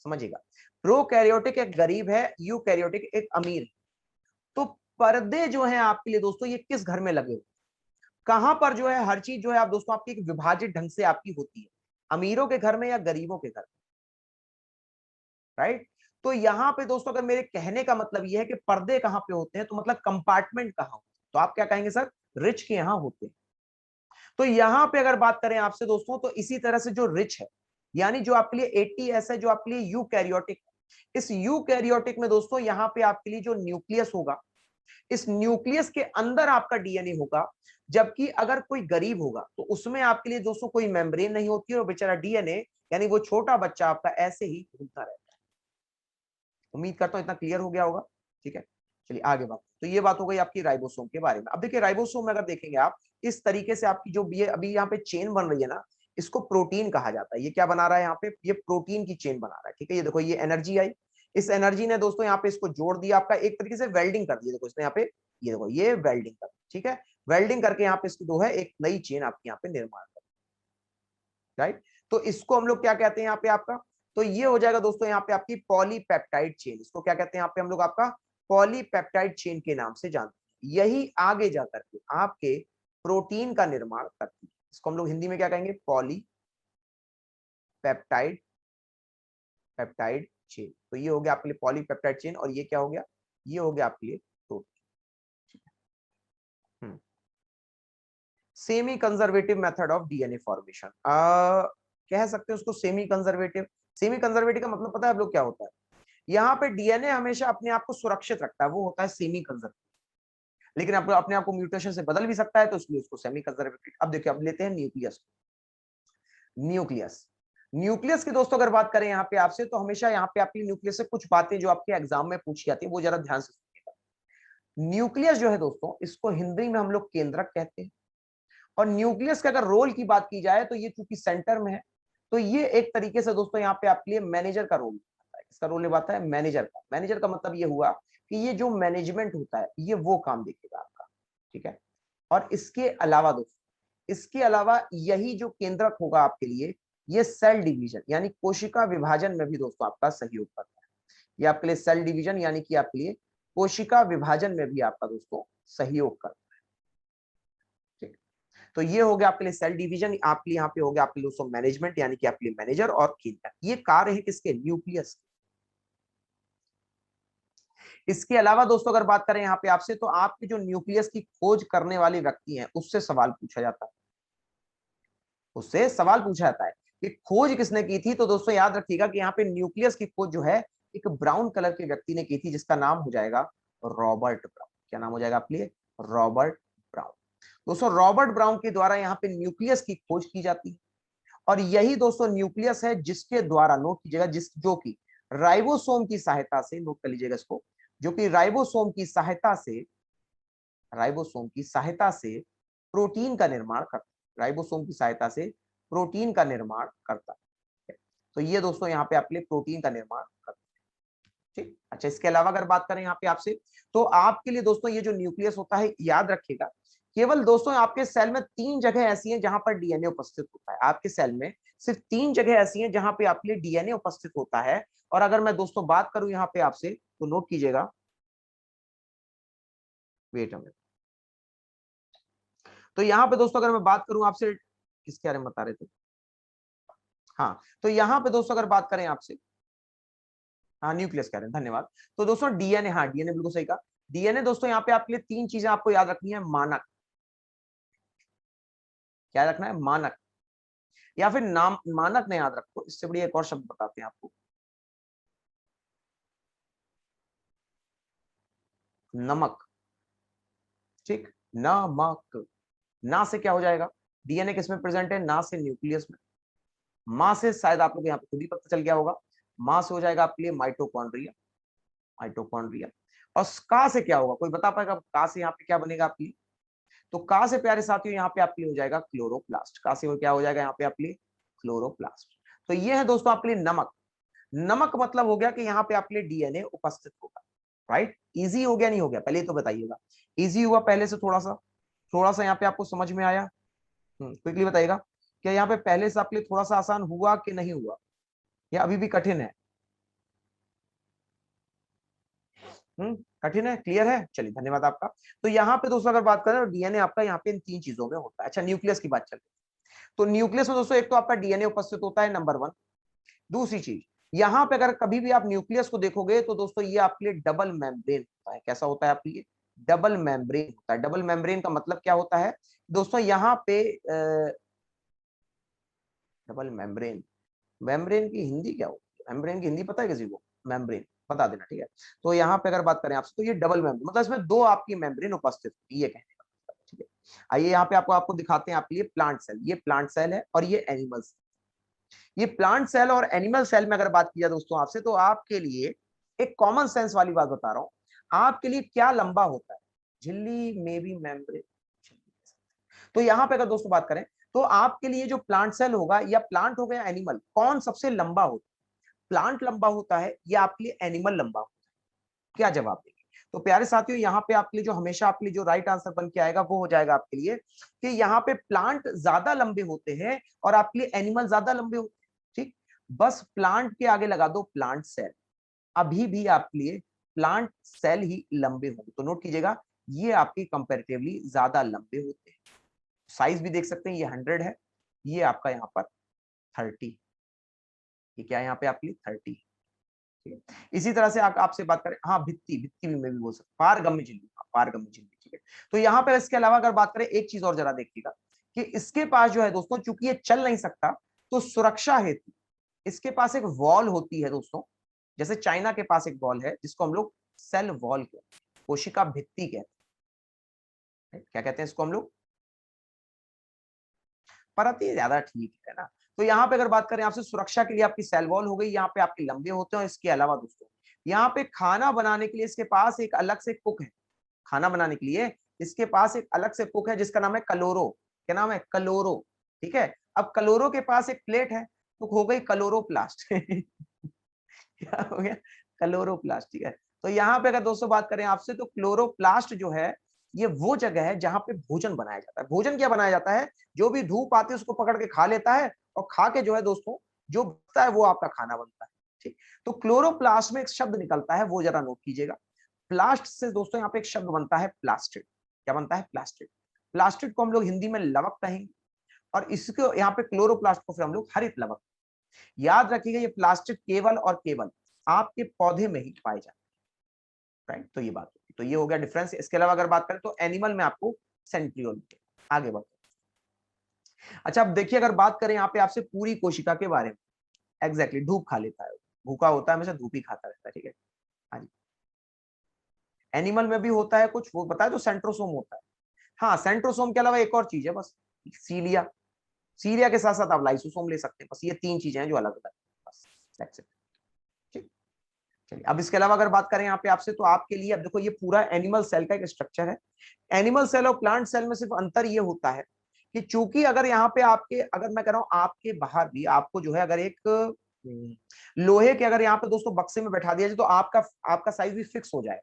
समझिएगा, प्रोकैरियोटिक एक गरीब है, यूकैरियोटिक एक अमीर है। तो पर्दे जो हैं आपके लिए दोस्तों, ये किस घर में लगे हो? कहां पर जो है हर चीज जो है आप दोस्तों आपकी एक विभाजित ढंग से आपकी होती है, अमीरों के घर में या गरीबों के घर में, राइट। तो यहां पे दोस्तों अगर मेरे कहने का मतलब यह है कि पर्दे कहां पे होते हैं, तो मतलब कंपार्टमेंट कहां होते हैं, तो आप क्या कहेंगे सर? रिच के यहां होते हैं। तो यहां पे अगर बात करें आपसे दोस्तों, तो इसी तरह से जो रिच है, यानी जो आपके लिए 80S है, जो आपके लिए यूकैरियोटिक है, इस यूकैरियोटिक में दोस्तों यहाँ पे आपके लिए जो न्यूक्लियस होगा, इस न्यूक्लियस के अंदर आपका डीएनए होगा। जबकि अगर कोई गरीब होगा तो उसमें आपके लिए दोस्तों कोई मेम्ब्रेन नहीं होती है, और बेचारा डीएनए, यानी वो छोटा बच्चा आपका ऐसे ही घूमता रहता है। उम्मीद करता हूं इतना क्लियर हो गया होगा, ठीक है। चलिए आगे बात। तो ये बात हो गई आपकी राइबोसोम के बारे में। अब देखिए राइबोसोम में अगर देखेंगे आप, इस तरीके से आपकी जो ये अभी यहाँ पे चेन बन रही है ना, इसको प्रोटीन कहा जाता है। ये क्या बना रहा है यहाँ पे, ये प्रोटीन की चेन बना रहा है, ठीक है। ये देखो ये एनर्जी आई, इस एनर्जी ने दोस्तों यहाँ पे इसको जोड़ दिया, आपका एक तरीके से वेल्डिंग कर दिया। देखो इसने यहाँ पे, ये देखो ये वेल्डिंग कर, ठीक है, वेल्डिंग करके यहाँ पे इसकी जो है एक नई चेन आपके यहाँ पे निर्माण कर, राइट। तो इसको हम लोग क्या कहते हैं यहाँ पे आपका, तो ये हो जाएगा दोस्तों यहाँ पे आपकी पॉलीपेप्टाइड चेन। इसको क्या कहते हैं यहाँ पे हम लोग, आपका पॉलीपेप्टाइड चेन के नाम से जानते हैं। यही आगे जाकर के आपके प्रोटीन का निर्माण करती है। इसको हम लोग हिंदी में क्या कहेंगे, पॉलीपेप्टाइड पेप्टाइड चेन। तो ये हो गया आपके लिए पॉलीपेप्टाइड चेन, और ये क्या हो गया, ये हो गया आपके लिए protein. Semi conservative method of DNA formation, कह सकते हैं उसको सेमी कंजर्वेटिव। सेमी कंजर्वेटिव का मतलब पता है आप लोग क्या होता है, यहाँ पे डीएनए हमेशा अपने आप को सुरक्षित रखता है, वो होता है सेमी कंजर्वेटिव। लेकिन आप अपने आप को म्यूटेशन से बदल भी सकता है, तो इसलिए उसको सेमी कंजर्वेटिव। अब देखिए, अब लेते हैं न्यूक्लियस। न्यूक्लियस न्यूक्लियस की दोस्तों अगर बात करें यहाँ पे आपसे, तो हमेशा यहाँ पे आपकी न्यूक्लियस से कुछ बातें जो आपके एग्जाम में पूछी जाती है, वो जरा ध्यान से सुनिएगा। न्यूक्लियस जो है दोस्तों, इसको हिंदी में हम लोग केंद्रक कहते हैं। और न्यूक्लियस के अगर रोल की बात की जाए, तो ये चूंकि सेंटर में है, तो ये एक तरीके से दोस्तों यहाँ पे आपके लिए मैनेजर का रोल निभाता है। इसका रोल निभाता है मैनेजर का। मैनेजर का मतलब ये हुआ कि ये जो मैनेजमेंट होता है, ये वो काम देखेगा आपका, ठीक है। और इसके अलावा दोस्तों, इसके अलावा यही जो केंद्रक होगा आपके लिए, ये सेल डिवीजन यानी कोशिका विभाजन में भी दोस्तों आपका सहयोग करता है। ये आपके लिए सेल डिवीजन यानी कि आपके लिए कोशिका विभाजन में भी आपका दोस्तों सहयोग करता है, ठीक। तो ये हो गया आपके लिए सेल डिवीजन, आपके लिए यहाँ पे हो गया आपके लिए दोस्तों मैनेजमेंट यानी कि आपके लिए मैनेजर और केंद्रक। ये कार्य है किसके, न्यूक्लियस। इसके अलावा दोस्तों अगर बात करें यहाँ पे आपसे, तो आपके जो न्यूक्लियस की खोज करने वाले व्यक्ति हैं, उससे सवाल पूछा जाता है, उससे सवाल पूछा जाता है कि खोज किसने की थी। तो दोस्तों याद रखिएगा कि यहाँ पे न्यूक्लियस की खोज जो है एक ब्राउन कलर के व्यक्ति ने की थी, जिसका नाम हो जाएगा रॉबर्ट ब्राउन। क्या नाम हो जाएगा आपके लिए, रॉबर्ट ब्राउन। दोस्तों रॉबर्ट ब्राउन के द्वारा यहाँ पे न्यूक्लियस की खोज की जाती है। और यही दोस्तों न्यूक्लियस है जिसके द्वारा, नोट कीजिएगा, जो कि राइबोसोम की सहायता से, नोट कर लीजिएगा इसको, जो कि राइबोसोम की सहायता से, राइबोसोम की सहायता से प्रोटीन का निर्माण करता है। राइबोसोम की सहायता से प्रोटीन का निर्माण करता है। तो ये दोस्तों यहाँ पे आपके लिए प्रोटीन का निर्माण करता है, ठीक। अच्छा, इसके अलावा अगर बात करें यहाँ पे आपसे, तो आपके लिए दोस्तों ये जो न्यूक्लियस होता है, याद रखिएगा, केवल दोस्तों आपके सेल में 3 जगह ऐसी हैं जहां पर डीएनए उपस्थित होता है। आपके सेल में सिर्फ 3 जगह ऐसी हैं जहां पे आपके लिए डीएनए उपस्थित होता है। और अगर मैं दोस्तों बात करूं यहाँ पे आपसे, तो नोट कीजिएगा, वेट अ मिनट। तो यहाँ पे दोस्तों अगर मैं बात करूं आपसे, किसके बारे में बता रहे थे, हाँ, तो यहाँ पे दोस्तों अगर बात करें आपसे, हाँ न्यूक्लियस कह रहे हैं, धन्यवाद। तो दोस्तों डीएनए, हाँ डीएनए बिल्कुल सही कहा। डीएनए दोस्तों यहाँ पे आपके लिए 3 चीजें आपको याद रखनी है। मानक, क्या रखना है, मानक, या फिर नाम, मानक नहीं याद रखो, इससे बड़ी एक और शब्द बताते हैं आपको, नमक, ठीक। नमक, ना से क्या हो जाएगा, डीएनए किसमें प्रेजेंट है, ना से न्यूक्लियस में। मां से शायद आप लोग यहाँ पे खुद ही पता चल गया होगा, मां से हो जाएगा आपके लिए माइटोकॉन्ड्रिया, माइटोकॉन्ड्रिया। और का से क्या होगा, कोई बता पाएगा का से यहाँ पे क्या बनेगा आपके लिए, तो का से प्यारे साथियों यहाँ पे आपके लिए हो जाएगा क्लोरोप्लास्ट। का से क्या हो जाएगा यहाँ पे आपके लिए, क्लोरोप्लास्ट। तो ये है दोस्तों आपके लिए नमक। नमक मतलब हो गया कि यहाँ पे आपके लिए डीएनए उपस्थित होगा, राइट। इजी हो गया, नहीं हो गया, पहले तो बताइएगा, इजी हुआ पहले से, थोड़ा सा यहाँ पे आपको समझ में आया, क्विकली बताइएगा, क्या यहाँ पे पहले से आपके लिए थोड़ा सा आसान हुआ कि नहीं हुआ, या अभी भी कठिन है, कठिन है, क्लियर है, चलिए धन्यवाद आपका। तो यहाँ पे दोस्तों अगर बात करें, तो डीएनए आपका यहाँ पे इन 3 चीजों में होता है। अच्छा, न्यूक्लियस की बात चल रही है, तो न्यूक्लियस में दोस्तों एक तो आपका डीएनए उपस्थित होता है, नंबर 1। दूसरी चीज, यहाँ पे अगर कभी भी आप न्यूक्लियस को देखोगे, तो दोस्तों ये आपके लिए डबल मेम्ब्रेन होता है। कैसा होता है आपके लिए, डबल मेम्ब्रेन होता है। डबल मेम्ब्रेन का मतलब क्या होता है दोस्तों, यहाँ पे डबल मेम्ब्रेन, मेम्ब्रेन की हिंदी क्या होती है, मेम्ब्रेन की हिंदी पता है किसी को, मेम्ब्रेन बता देना, ठीक है। तो यहाँ पे अगर बात करें आपसे, तो ये डबल मेम्ब्रेन मतलब इसमें 2 आपकी मेम्ब्रेन उपस्थित होती है, ये कहने का मतलब, ठीक है। आइए यहाँ पे आपको आपको दिखाते हैं आपके लिए प्लांट सेल। ये प्लांट सेल है और ये एनिमल सेल। ये प्लांट सेल और एनिमल सेल में अगर बात की जाए दोस्तों आपसे, तो आपके लिए एक कॉमन सेंस वाली बात बता रहा हूं। आपके लिए क्या लंबा होता है? झिल्ली में भी मेम्ब्रेन। तो यहाँ पे अगर दोस्तों बात करें तो आपके लिए जो प्लांट सेल होगा या प्लांट हो गया एनिमल, कौन सबसे लंबा होता है? प्लांट लंबा होता है या आपके लिए एनिमल लंबा होता है? क्या जवाब देंगे? तो प्यारे साथियों, यहाँ पे आपके लिए जो हमेशा आपके लिए जो राइट आंसर बन के आएगा वो हो जाएगा आपके लिए कि यहाँ पे प्लांट ज्यादा लंबे होते हैं और आपके लिए एनिमल ज्यादा लंबे होते हैं। ठीक, बस प्लांट के आगे लगा दो प्लांट सेल, अभी भी आपके लिए प्लांट सेल ही लंबे होंगे। तो नोट कीजिएगा, ये आपके कंपैरेटिवली ज्यादा लंबे होते हैं। साइज भी देख सकते हैं, ये 100 है, ये आपका यहाँ पर 30, ये क्या है यहाँ पे आपके लिए 30। ठीक है, इसी तरह से आपसे बात करें, हाँ भित्ति, भित्ति भी मैं भी बोल सकता, पारगम्य झिल्ली, पारगम्य झिल्ली। ठीक है, तो यहाँ पे इसके अलावा अगर बात करें, एक चीज और जरा देखिएगा कि इसके पास जो है दोस्तों, चूंकि ये चल नहीं सकता, तो सुरक्षा हेतु इसके पास एक वॉल होती है दोस्तों। जैसे चाइना के पास एक वॉल है जिसको हम लोग सेल वॉल कहते हैं, कोशिका भित्ति कहते हैं। क्या कहते हैं इसको हम लोग? परत, ज्यादा ठीक है ना। तो यहाँ पे अगर बात करें आपसे, सुरक्षा के लिए आपकी सेल वॉल हो गई, यहाँ पे आपके लंबे होते हैं। और इसके अलावा दोस्तों, यहाँ पे खाना बनाने के लिए इसके पास एक अलग से कुक है। खाना बनाने के लिए इसके पास एक अलग से कुक है जिसका नाम है कलोरो। क्या नाम है? कलोरो। ठीक है, अब कलोरो के पास एक प्लेट है, तो हो गई कलोरोप्लास्ट। क्या हो गया? क्लोरोप्लास्ट। ठीक है, तो यहाँ पे अगर दोस्तों बात करें आपसे, तो क्लोरोप्लास्ट जो है ये वो जगह है जहां पे भोजन बनाया जाता है। भोजन क्या बनाया जाता है? जो भी धूप आती है उसको पकड़ के खा लेता है, और खा के जो है दोस्तों जो बचता है वो आपका खाना बनता है। ठीक, तो क्लोरोप्लास्ट में एक शब्द निकलता है, वो जरा नोट कीजिएगा। प्लास्ट से दोस्तों यहाँ पे एक शब्द बनता है प्लास्टिड। क्या बनता है? प्लास्टिड। प्लास्टिड को हम लोग हिंदी में लवक कहेंगे, और इसको यहाँ पे क्लोरोप्लास्ट को फिर हम लोग हरित लवक। याद रखिएगा, ये प्लास्टिक केवल और केवल आपके पौधे में ही पाए जाते हैं। राइट, तो ये बात होगी। तो ये हो गया डिफरेंस। इसके अलावा अगर बात करें तो एनिमल में आपको सेंट्रियोल। आगे बढ़ते। अच्छा, अब देखिए, अगर बात करें यहाँ पे आपसे पूरी कोशिका के बारे में, एग्जैक्टली धूप खा लेता है, भूखा होता है, हमेशा धूप ही खाता रहता है। ठीक है, हाँ जी। एनिमल में भी होता है कुछ, वो बताया तो सेंट्रोसोम होता है। हाँ, सेंट्रोसोम के अलावा एक और चीज है बस, सीलिया। सीलिया के साथ साथ आप लाइसोसोम ले सकते हैं। बस ये तीन चीजें हैं जो अलग अलग, बस दैट्स इट। ठीक, चलिए, अब इसके अलावा अगर बात करें यहाँ पे आपसे, तो आपके लिए अब देखो, ये पूरा एनिमल सेल का एक स्ट्रक्चर है। एनिमल सेल और प्लांट सेल में सिर्फ अंतर ये होता है कि चूंकि अगर यहाँ पे आपके, अगर मैं कह रहा हूं आपके बाहर भी आपको जो है, अगर एक लोहे के अगर यहाँ पे दोस्तों बक्से में बैठा दिया जाए, तो आपका आपका साइज भी फिक्स हो जाए।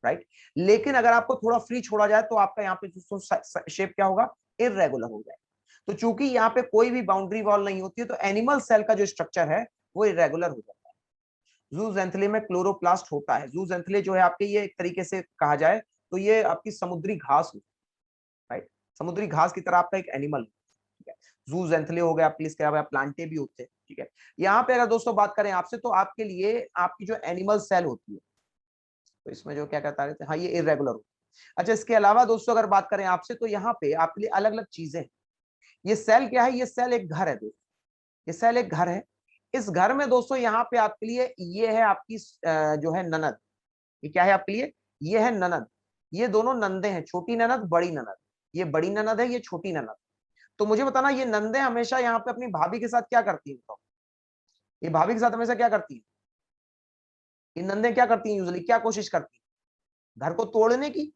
राइट, लेकिन अगर आपको थोड़ा फ्री छोड़ा जाए तो आपका यहाँ पे दोस्तों शेप क्या होगा? इररेगुलर हो जाए। तो चूंकि यहाँ पे कोई भी बाउंड्री वॉल नहीं होती है, तो एनिमल सेल का जो स्ट्रक्चर है वो इररेगुलर हो जाता है। जूजेंथले में क्लोरोप्लास्ट होता है। जूजेंथले जो है आपके, ये एक तरीके से कहा जाए तो ये आपकी समुद्री घास होती है। राइट, समुद्री घास की तरह आपका एक एनिमल। ठीक है, जूजेंथले हो गया आपके, इसके अलावा प्लांटे भी होते हैं। ठीक है, यहाँ पे अगर दोस्तों बात करें आपसे, तो आपके लिए आपकी जो एनिमल सेल होती है, तो इसमें जो क्या कहता है, हाँ, ये इरेगुलर होती है। अच्छा, इसके अलावा दोस्तों अगर बात करें आपसे, तो यहाँ पे आपके लिए अलग अलग चीजें हैं। ये सेल क्या है? ये सेल एक घर है दोस्तों, ये सेल एक घर है। इस घर में दोस्तों यहाँ पे आपके लिए ये है आपकी जो है ननद। ये क्या है आपके लिए? ये है ननद। ये दोनों नंदे हैं, छोटी ननद, बड़ी ननद। ये बड़ी ननद है, ये छोटी ननद। तो मुझे बताना, ये नंदे हमेशा यहाँ पे अपनी भाभी के साथ क्या करती है? बताओ, ये भाभी के साथ हमेशा क्या करती है? ये नंदे क्या करती हैं यूजुअली? क्या कोशिश करती है? घर को तोड़ने की।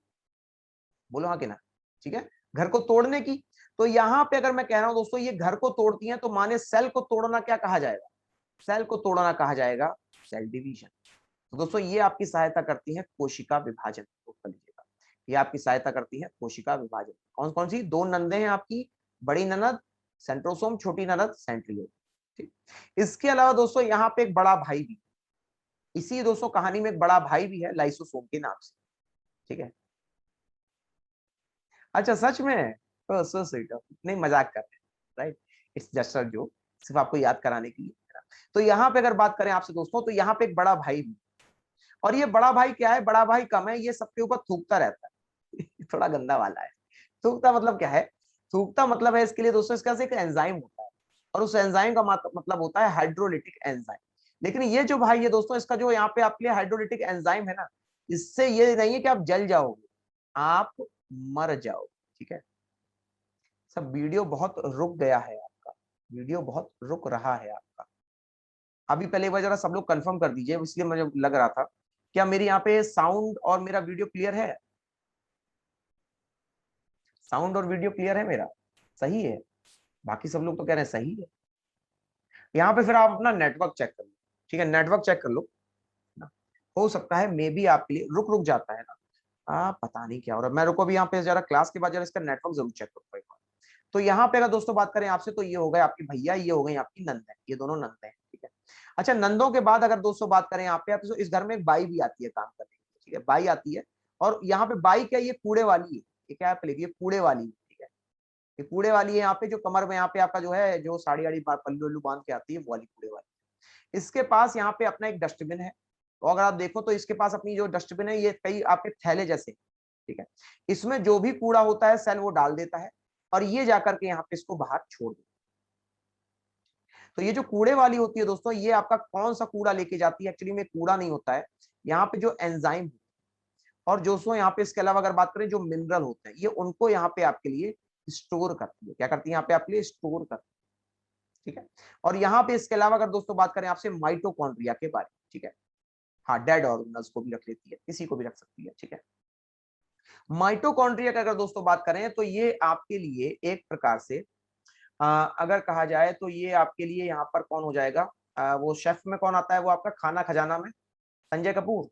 बोलो हाँ कि ना? ठीक है, घर को तोड़ने की। तो यहाँ पे अगर मैं कह रहा हूं दोस्तों, ये घर को तोड़ती हैं, तो माने सेल को तोड़ना क्या कहा जाएगा? सेल को तोड़ना कहा जाएगा सेल डिवीजन। तो दोस्तों ये आपकी सहायता करती है कोशिका विभाजन को कर लीजिएगा। ये आपकी सहायता करती है कोशिका विभाजन। कौन कौन सी? दो नंदे हैं आपकी, बड़ी ननद सेंट्रोसोम, छोटी ननद सेंट्रियोल। ठीक, इसके अलावा दोस्तों यहाँ पे एक बड़ा भाई भी, इसी दोस्तों कहानी में एक बड़ा भाई भी है लाइसोसोम के नाम से। ठीक है, अच्छा सच में? सो स्वीट, नहीं मजाक कर रहे हैं। Right, it's just a joke, सिर्फ आपको याद कराने के लिए। तो यहाँ पे अगर बात करें आपसे दोस्तों, तो यहाँ पे एक बड़ा भाई भी, और ये बड़ा भाई क्या है? बड़ा भाई कम है, ये सबके ऊपर थूकता रहता है। थोड़ा गंदा वाला है। थूकता मतलब क्या है? थूकता मतलब है इसके लिए दोस्तों, इसका एक एंजाइम होता है, और उस एंजाइम का मतलब होता है हाइड्रोलिटिक एंजाइम। लेकिन ये जो भाई है दोस्तों, इसका जो यहाँ पे आपके लिए हाइड्रोलिटिक एंजाइम है ना, इससे ये नहीं है कि आप जल जाओगे, आप मर जाओगे। ठीक है, सब वीडियो बहुत रुक गया है आपका, वीडियो बहुत रुक रहा है आपका। अभी पहले एक बार जरा सब लोग कंफर्म कर दीजिए, इसलिए मुझे लग रहा था क्या मेरी यहाँ पे साउंड और मेरा वीडियो क्लियर है? साउंड और वीडियो क्लियर है मेरा? सही है? बाकी सब लोग तो कह रहे हैं सही है। यहाँ पे फिर आप अपना नेटवर्क चेक कर लो, ठीक है, नेटवर्क चेक कर लो ना। हो सकता है मे बी आपके लिए रुक रुक जाता है ना, पता नहीं क्या हो रहा है। मैं रुको भी यहाँ पे जरा क्लास के बाद जरा इसका नेटवर्क जरूर चेक करूंगा एक बार। तो यहाँ पे अगर दोस्तों बात करें आपसे, तो ये हो गए आपके भैया, ये हो गई आपकी नंद है, ये दोनों नंद है, ठीक है। अच्छा, नंदों के बाद अगर दोस्तों बात करें यहाँ पे, आप इस घर में एक बाई भी आती है काम करने के लिए, ठीक है, बाई आती है। और यहाँ पे बाई क्या, ये कूड़े वाली है, ये क्या आप लिखिए, कूड़े वाली है, ठीक है। ये कूड़े वाली है, यहाँ पे जो कमर में यहाँ पे आपका जो है, जो साड़ी आड़ी पल्लू वल्लू बांध के आती है, वो वाली कूड़े वाली। इसके पास यहाँ पे अपना एक डस्टबिन है, तो अगर आप देखो तो इसके पास अपनी जो डस्टबिन है, ये कई आपके थैले जैसे, ठीक है। इसमें जो भी कूड़ा होता है सेल वो डाल देता है, और ये जाकर के यहाँ पे इसको बाहर छोड़ देता है। तो ये जो कूड़े वाली होती है दोस्तों, ये आपका कौन सा कूड़ा लेके जाती है, एक्चुअली में कूड़ा नहीं होता है, यहाँ पे जो एंजाइम और दोस्तों यहाँ पे इसके अलावा अगर बात करें जो मिनरल होते हैं, ये उनको यहाँ पे आपके लिए स्टोर करती है। क्या करती है यहाँ पे आपके लिए? स्टोर करती है, ठीक है। और यहाँ पे इसके अलावा अगर दोस्तों बात करें आपसे माइटोकॉन्ड्रिया के बारे में, ठीक है, हाँ, डेड ऑर्गेनल्स को भी रख लेती है, किसी को भी रख सकती है, ठीक है। माइटोकॉन्ड्रिया का अगर दोस्तों बात करें तो ये आपके लिए एक प्रकार से अगर कहा जाए तो ये आपके लिए यहाँ पर कौन हो जाएगा, वो शेफ में कौन आता है, वो आपका खाना खजाना में संजय कपूर,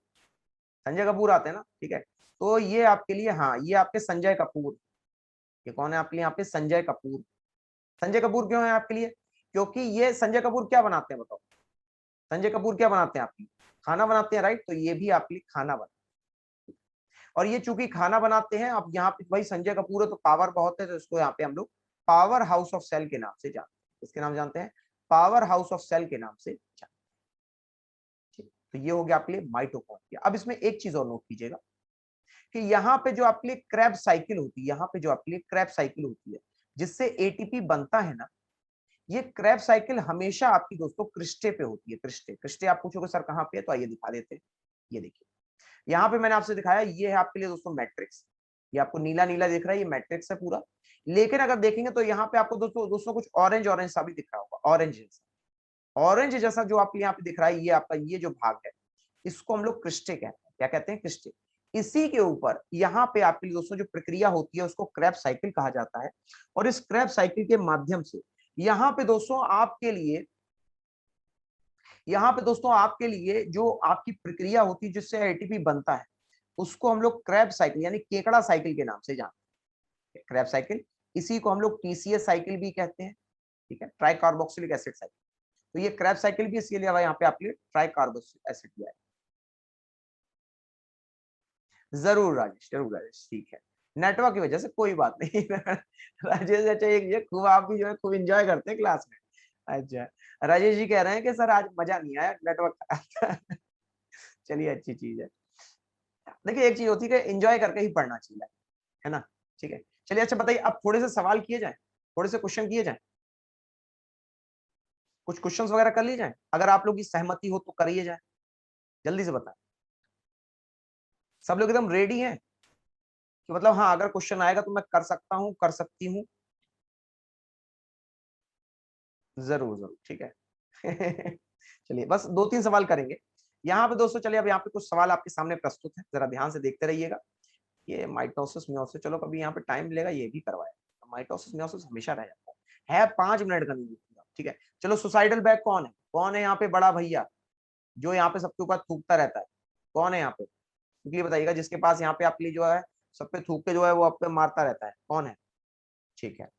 संजय कपूर आते हैं ना, ठीक है। तो ये आपके लिए, हाँ, ये आपके संजय कपूर, ये कौन है आपके लिए यहाँ पे? संजय कपूर। संजय कपूर क्यों है आपके लिए? क्योंकि ये संजय कपूर क्या बनाते हैं बताओ? संजय कपूर क्या बनाते हैं आपके लिए? खाना बनाते हैं, राइट। तो ये भी आपके लिए खाना बनाते हैं, और ये चूंकि खाना बनाते हैं, अब यहाँ पे भाई संजय कपूर है तो पावर बहुत है, तो इसको यहाँ पे हम लोग पावर हाउस ऑफ सेल के नाम से जानते हैं। इसके नाम जानते हैं पावर हाउस ऑफ सेल के नाम से जानते हैं। तो ये हो गया आपके लिए माइटोकॉन्ड्रिया। अब इसमें एक चीज और नोट कीजिएगा कि यहाँ पे जो आपके लिए क्रैब साइकिल होती है, यहाँ पे जो आपके लिए क्रैब साइकिल होती है जिससे एटीपी बनता है ना, ये क्रैब साइकिल हमेशा आपकी दोस्तों क्रिस्टे पे होती है। क्रिस्टे, क्रिस्टे आप पूछोगे सर कहाँ पे है, तो आइए दिखा देते हैं। ये देखिए, यहाँ पे मैंने आपसे दिखाया, ये है आपके लिए दोस्तों मैट्रिक्स, ये आपको नीला नीला दिख रहा है, ये मैट्रिक्स है पूरा। लेकिन अगर देखेंगे तो यहाँ पे आपको दोस्तों दोस्तों कुछ ऑरेंज ऑरेंज सा भी दिख रहा होगा, ऑरेंज जैसा, ऑरेंज जैसा जो आपको यहाँ पे दिख रहा है, ये आपका ये जो भाग है, इसको हम लोग क्रिस्टे कहते हैं। क्या कहते हैं? क्रिस्टे। इसी के ऊपर यहाँ पे आपके लिए दोस्तों जो प्रक्रिया होती है उसको क्रैब साइकिल कहा जाता है, और इस क्रैब साइकिल के माध्यम से यहाँ पे दोस्तों आपके लिए, यहाँ पे दोस्तों आपके लिए जो आपकी प्रक्रिया होती है जिससे एटीपी बनता है, उसको हम लोग क्रैब साइकिल यानी केकड़ा साइकिल के नाम से जानते हैं। क्रैब साइकिल, इसी को हम लोग टीसीएस साइकिल भी कहते हैं, ठीक है, ट्राई कार्बोक्सिलिक एसिड साइकिल। तो ये क्रैब साइकिल भी इसके लिए यहाँ पे आपके लिए ट्राई कार्बोक्सिलिक एसिड दिया है। जरूर राजेश, जरूर राजेश, ठीक है, नेटवर्क की वजह से कोई बात नहीं। राजेश, अच्छा ये खूब आप भी जो है खूब एंजॉय करते हैं क्लास में। अच्छा, राजेश जी कह रहे हैं कि सर आज मजा नहीं आया, नेटवर्क। चलिए, अच्छी चीज है। देखिए, एक चीज होती है कि एंजॉय करके ही पढ़ना चाहिए, है ना, ठीक है। चलिए, अच्छा बताइए, अब थोड़े से सवाल किए जाए, थोड़े से क्वेश्चन किए जाए, कुछ क्वेश्चंस वगैरह कर लिए जाए, अगर आप लोग की सहमति हो तो करिए जाए, जल्दी से बताएं। सब लोग एकदम रेडी हैं कि मतलब हाँ, अगर क्वेश्चन आएगा तो मैं कर सकता हूँ, कर सकती हूँ? जरूर जरूर, ठीक है। चलिए, बस दो तीन सवाल करेंगे यहाँ पे दोस्तों। चलिए, अब यहाँ पे कुछ सवाल आपके सामने प्रस्तुत है, जरा ध्यान से देखते रहिएगा। ये माइटोसिस मियोसिस, चलो कभी यहाँ पे टाइम मिलेगा ये भी करवाया, माइटोसिस मियोसिस हमेशा रह जाता है 5 मिनट का नहीं होगा, ठीक है। चलो, सुसाइडल बैग कौन है? कौन है यहाँ पे बड़ा भैया जो यहाँ पे सबके ऊपर थूकता रहता है? कौन है यहाँ पे? क्योंकि बताइएगा, जिसके पास यहाँ पे आपके लिए जो है सब पे थूक के जो है वो आप पे मारता रहता है, कौन है? ठीक है,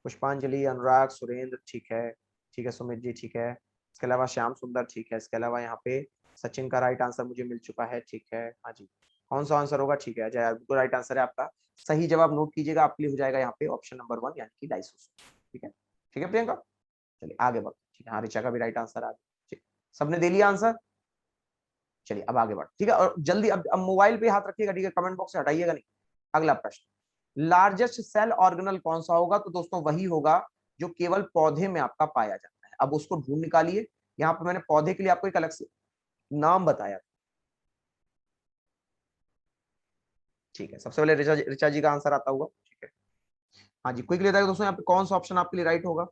पुष्पांजलि, अनुराग, सुरेंद्र, ठीक है, ठीक है, सुमित जी, ठीक है। इसके अलावा श्याम सुंदर, ठीक है। इसके अलावा यहाँ पे सचिन का राइट आंसर मुझे मिल चुका है, ठीक है, हाँ जी। कौन सा आंसर होगा? ठीक है, जय, बिल्कुल राइट आंसर है आपका। सही जवाब नोट कीजिएगा, आपके लिए हो जाएगा यहाँ पे ऑप्शन नंबर 1 यानी कि लाइसोस, ठीक है, ठीक है प्रियंका। चलिए आगे बढ़ो, ठीक है, हाँ, ऋचा का भी राइट आंसर आ गया, ठीक, सबने दे लिया आंसर। चलिए अब आगे बढ़, ठीक है, और जल्दी अब मोबाइल पे हाथ रखिएगा, ठीक है, कमेंट बॉक्स से हटाइएगा नहीं। अगला प्रश्न, लार्जेस्ट सेल ऑर्गेनल कौन सा होगा? तो दोस्तों वही होगा जो केवल पौधे में आपका पाया जाता है। अब उसको ढूंढ निकालिए, यहाँ पे मैंने पौधे के लिए आपको एक अलग से नाम बताया, ठीक है। सबसे पहले ऋचा ऋचा जी का आंसर आता हुआ, ठीक है, हाँ जी, क्विकली बताइए दोस्तों, यहाँ पे कौन सा ऑप्शन आपके लिए राइट होगा?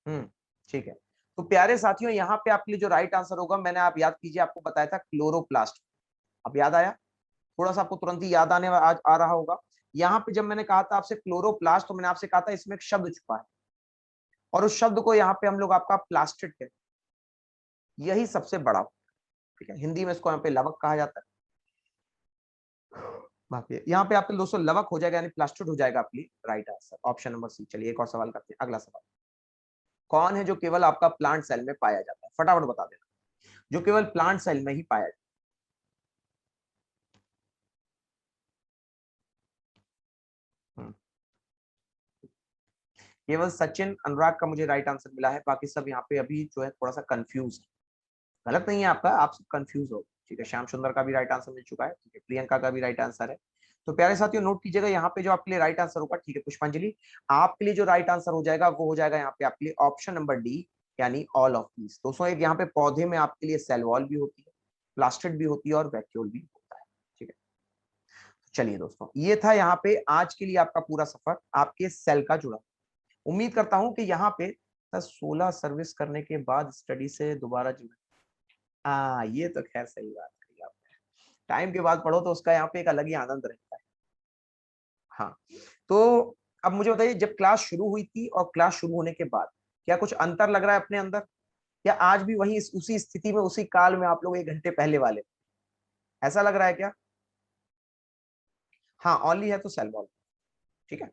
ठीक है। तो प्यारे साथियों, यहाँ पे आपके लिए जो राइट आंसर होगा, मैंने आप याद कीजिए, आपको बताया था क्लोरोप्लास्ट। अब याद आया? थोड़ा सा आपको तुरंत ही याद आ रहा होगा। यहाँ पे जब मैंने कहा था आपसे क्लोरोप्लास्ट, तो मैंने आपसे कहा था इसमें एक शब्द छुपा है, और उस शब्द को यहाँ पे हम लोग आपका प्लास्टिड कहते हैं। यही सबसे बड़ा, ठीक है, हिंदी में इसको यहाँ पे लवक कहा जाता है। बाकी यहाँ पे आपके दोस्तों लवक हो जाएगा, यानी प्लास्टिड हो जाएगा आपके लिए right answer, option number C. चलिए एक और सवाल करते हैं। अगला सवाल, कौन है जो केवल आपका प्लांट सेल में पाया जाता है? फटाफट बता देना, जो केवल प्लांट सेल में ही पाया जाता है। केवल सचिन अनुराग का मुझे राइट आंसर मिला है, बाकी सब यहाँ पे अभी जो है थोड़ा सा कंफ्यूज है। गलत नहीं है आपका, आप सब कंफ्यूज हो, ठीक है। श्याम सुंदर का भी राइट आंसर मिल चुका है, ठीक है। प्रियंका का भी राइट आंसर है। तो प्यारे साथियों नोट कीजिएगा यहाँ पे जो आपके लिए राइट आंसर होगा, ठीक है। पुष्पांजलि, आपके लिए जो राइट आंसर हो जाएगा वो हो जाएगा यहाँ पे आपके लिए ऑप्शन नंबर डी, यानी ऑल ऑफ दीज। दोस्तों एक यहाँ पे पौधे में आपके लिए सेल वॉल भी होती है, प्लास्टिड भी होती है, और वैक्यूल भी होता है, ठीक है। चलिए दोस्तों, ये था यहाँ पे आज के लिए आपका पूरा सफर आपके सेल का जुड़ा। उम्मीद करता हूं कि यहाँ पे 16 सर्विस करने के बाद स्टडी से दोबारा जुड़े। हाँ, ये तो खैर सही बात कही आपने। टाइम के बाद पढ़ो तो उसका यहाँ पे एक अलग ही आनंद रहता है। हाँ, तो अब मुझे बताइए, जब क्लास शुरू हुई थी और क्लास शुरू होने के बाद क्या कुछ अंतर लग रहा है अपने अंदर, या आज भी वही उसी स्थिति में, उसी काल में आप लोग 1 घंटे पहले वाले, ऐसा लग रहा है क्या? हाँ, ओनली है तो सेल बॉल, ठीक है।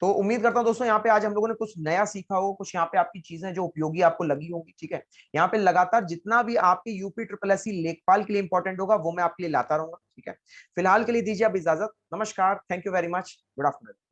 तो उम्मीद करता हूं दोस्तों यहाँ पे आज हम लोगों ने कुछ नया सीखा हो, कुछ यहाँ पे आपकी चीजें जो उपयोगी आपको लगी होंगी, ठीक है। यहाँ पे लगातार जितना भी आपके यूपी ट्रिपल एस लेखपाल के लिए इंपॉर्टेंट होगा वो मैं आपके लिए लाता रहूंगा, ठीक है। फिलहाल के लिए दीजिए अब इजाजत। नमस्कार, thank you very much, good afternoon.